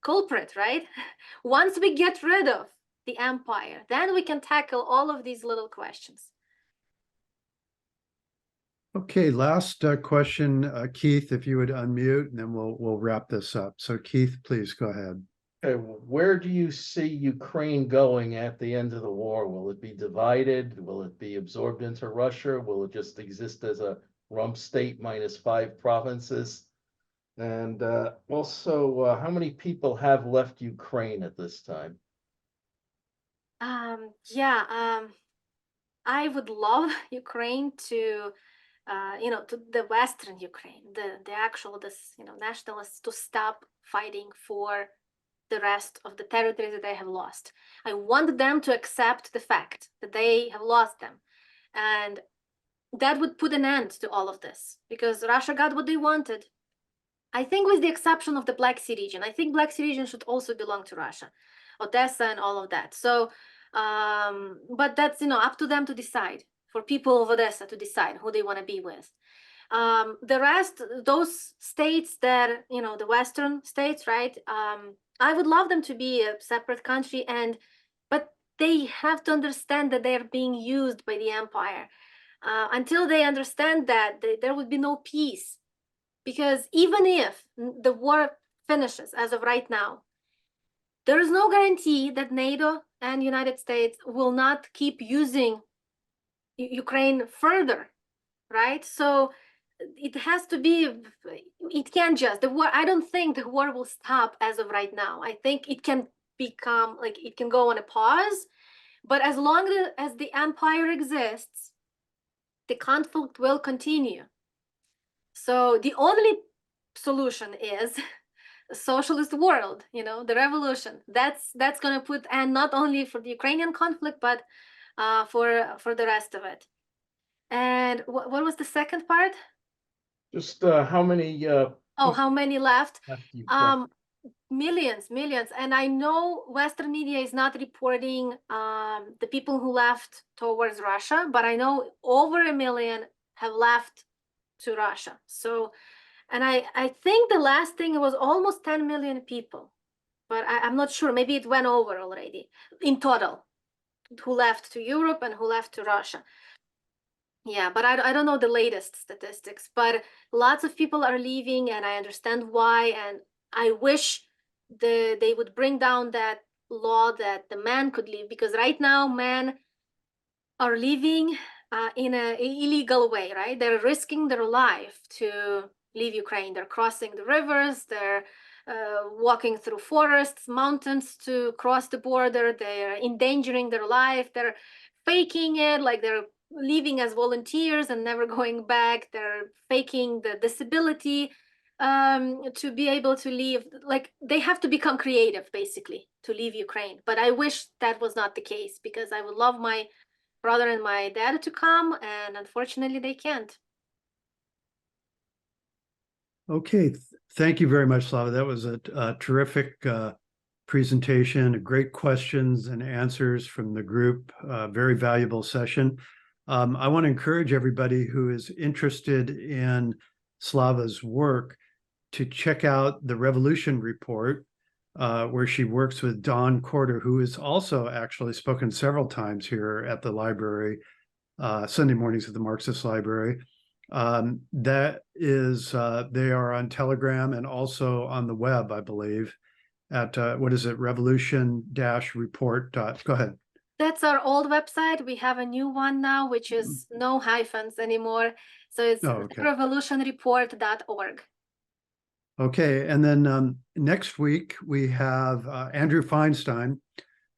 culprit, right? Once we get rid of the empire, then we can tackle all of these little questions. Okay, last question, Keith, if you would unmute, and then we'll wrap this up. So Keith, please go ahead. Okay, where do you see Ukraine going at the end of the war? Will it be divided? Will it be absorbed into Russia? Will it just exist as a rump state minus 5 provinces? And also, how many people have left Ukraine at this time? I would love Ukraine to, to the Western Ukraine, the actual, nationalists to stop fighting for the rest of the territories that they have lost. I want them to accept the fact that they have lost them. And that would put an end to all of this because Russia got what they wanted. I think with the exception of the Black Sea region, I think Black Sea region should also belong to Russia, Odessa and all of that. So, but that's, up to them to decide, for people of Odessa to decide who they want to be with. The rest, those states that, the Western states, right? I would love them to be a separate country, but they have to understand that they are being used by the empire. Until they understand that, there would be no peace. Because even if the war finishes as of right now, there is no guarantee that NATO and United States will not keep using Ukraine further, right? So it has to be, it can't just, the war, I don't think the war will stop as of right now. I think it can become, it can go on a pause, but as long as the empire exists, the conflict will continue. So the only solution is a socialist world, the revolution. That's going to put end not only for the Ukrainian conflict, but for the rest of it. And what was the second part? Just how many? How many left? Ukraine? Millions. And I know Western media is not reporting the people who left towards Russia, but I know over 1 million have left to Russia. So, and I think the last thing was almost 10 million people, but I'm not sure. Maybe it went over already in total, who left to Europe and who left to Russia. Yeah, but I don't know the latest statistics, but lots of people are leaving, and I understand why. And I wish they would bring down that law that the man could leave, because right now men are leaving in an illegal way, right? They're risking their life to leave Ukraine. They're crossing the rivers, they're walking through forests, mountains to cross the border, they're endangering their life, they're faking it, like they're leaving as volunteers and never going back, they're faking the disability to be able to leave. Like, they have to become creative, basically, to leave Ukraine. But I wish that was not the case, because I would love my brother and my dad to come, and unfortunately they can't. Okay, thank you very much, Slava. That was a terrific presentation, great questions and answers from the group, very valuable session. I want to encourage everybody who is interested in Slava's work to check out the Revolution Report, where she works with Don Corder, who has also actually spoken several times here at the library, Sunday mornings at the Marxist Library. That is, they are on Telegram and also on the web, I believe, at, what is it, revolution-report. Go ahead. That's our old website. We have a new one now, which is no hyphens anymore. So it's revolutionreport.org. Okay, and then next week we have Andrew Feinstein,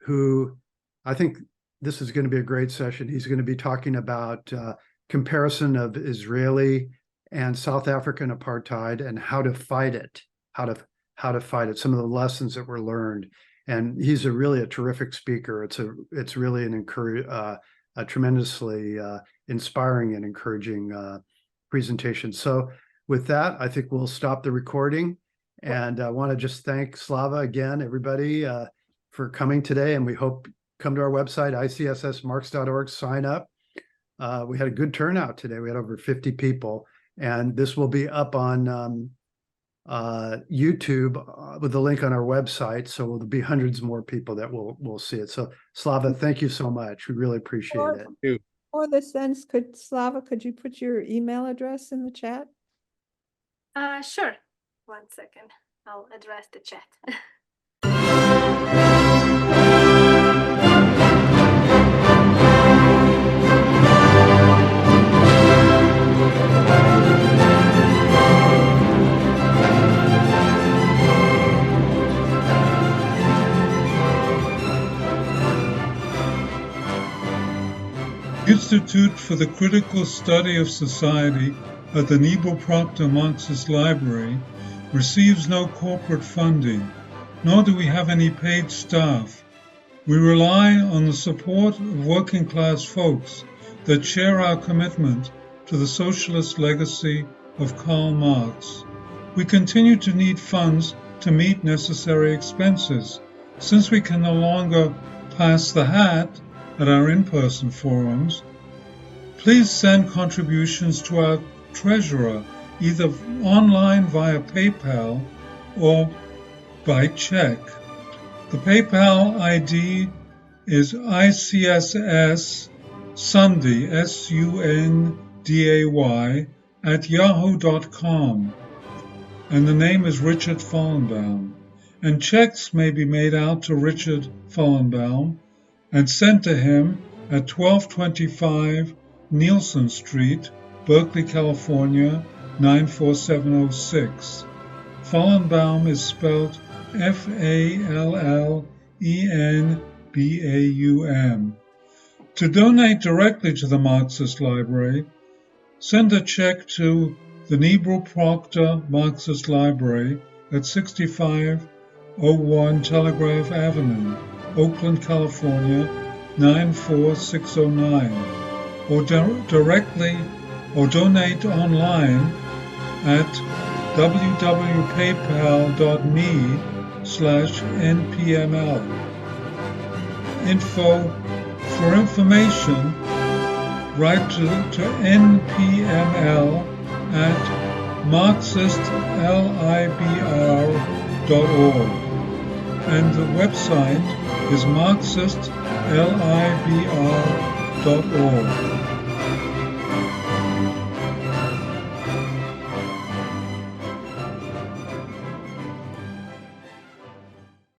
who I think this is going to be a great session. He's going to be talking about comparison of Israeli and South African apartheid and how to fight it, how to fight it, some of the lessons that were learned. And he's really a terrific speaker. It's really a tremendously inspiring and encouraging presentation. So with that, I think we'll stop the recording. And I want to just thank Slava again, everybody, for coming today. And we hope come to our website, ICSSmarx.org, sign up. We had a good turnout today. We had over 50 people. And this will be up on YouTube with the link on our website. So there'll be hundreds more people that will see it. So Slava, thank you so much. We really appreciate it. For the sense, Slava, could you put your email address in the chat? Sure. 1 second. I'll address the chat. Institute for the Critical Study of Society at the Nebo Proctor Marxist Library receives no corporate funding, nor do we have any paid staff. We rely on the support of working class folks that share our commitment to the socialist legacy of Karl Marx. We continue to need funds to meet necessary expenses, since we can no longer pass the hat at our in-person forums. Please send contributions to our treasurer, either online via PayPal or by check. The PayPal ID is ICSS Sunday, SUNDAY, @yahoo.com, and the name is Richard Fallenbaum. And checks may be made out to Richard Fallenbaum and sent to him at 1225 Nielsen Street, Berkeley, California, 94706. Fallenbaum is spelled Fallenbaum. To donate directly to the Marxist Library, send a check to the Nebo Proctor Marxist Library at 6501 Telegraph Avenue, Oakland, California, 94609, or directly or donate online at www.paypal.me/npml. For information, write to npml at marxistlibr.org, and the website is marxistlibr.org.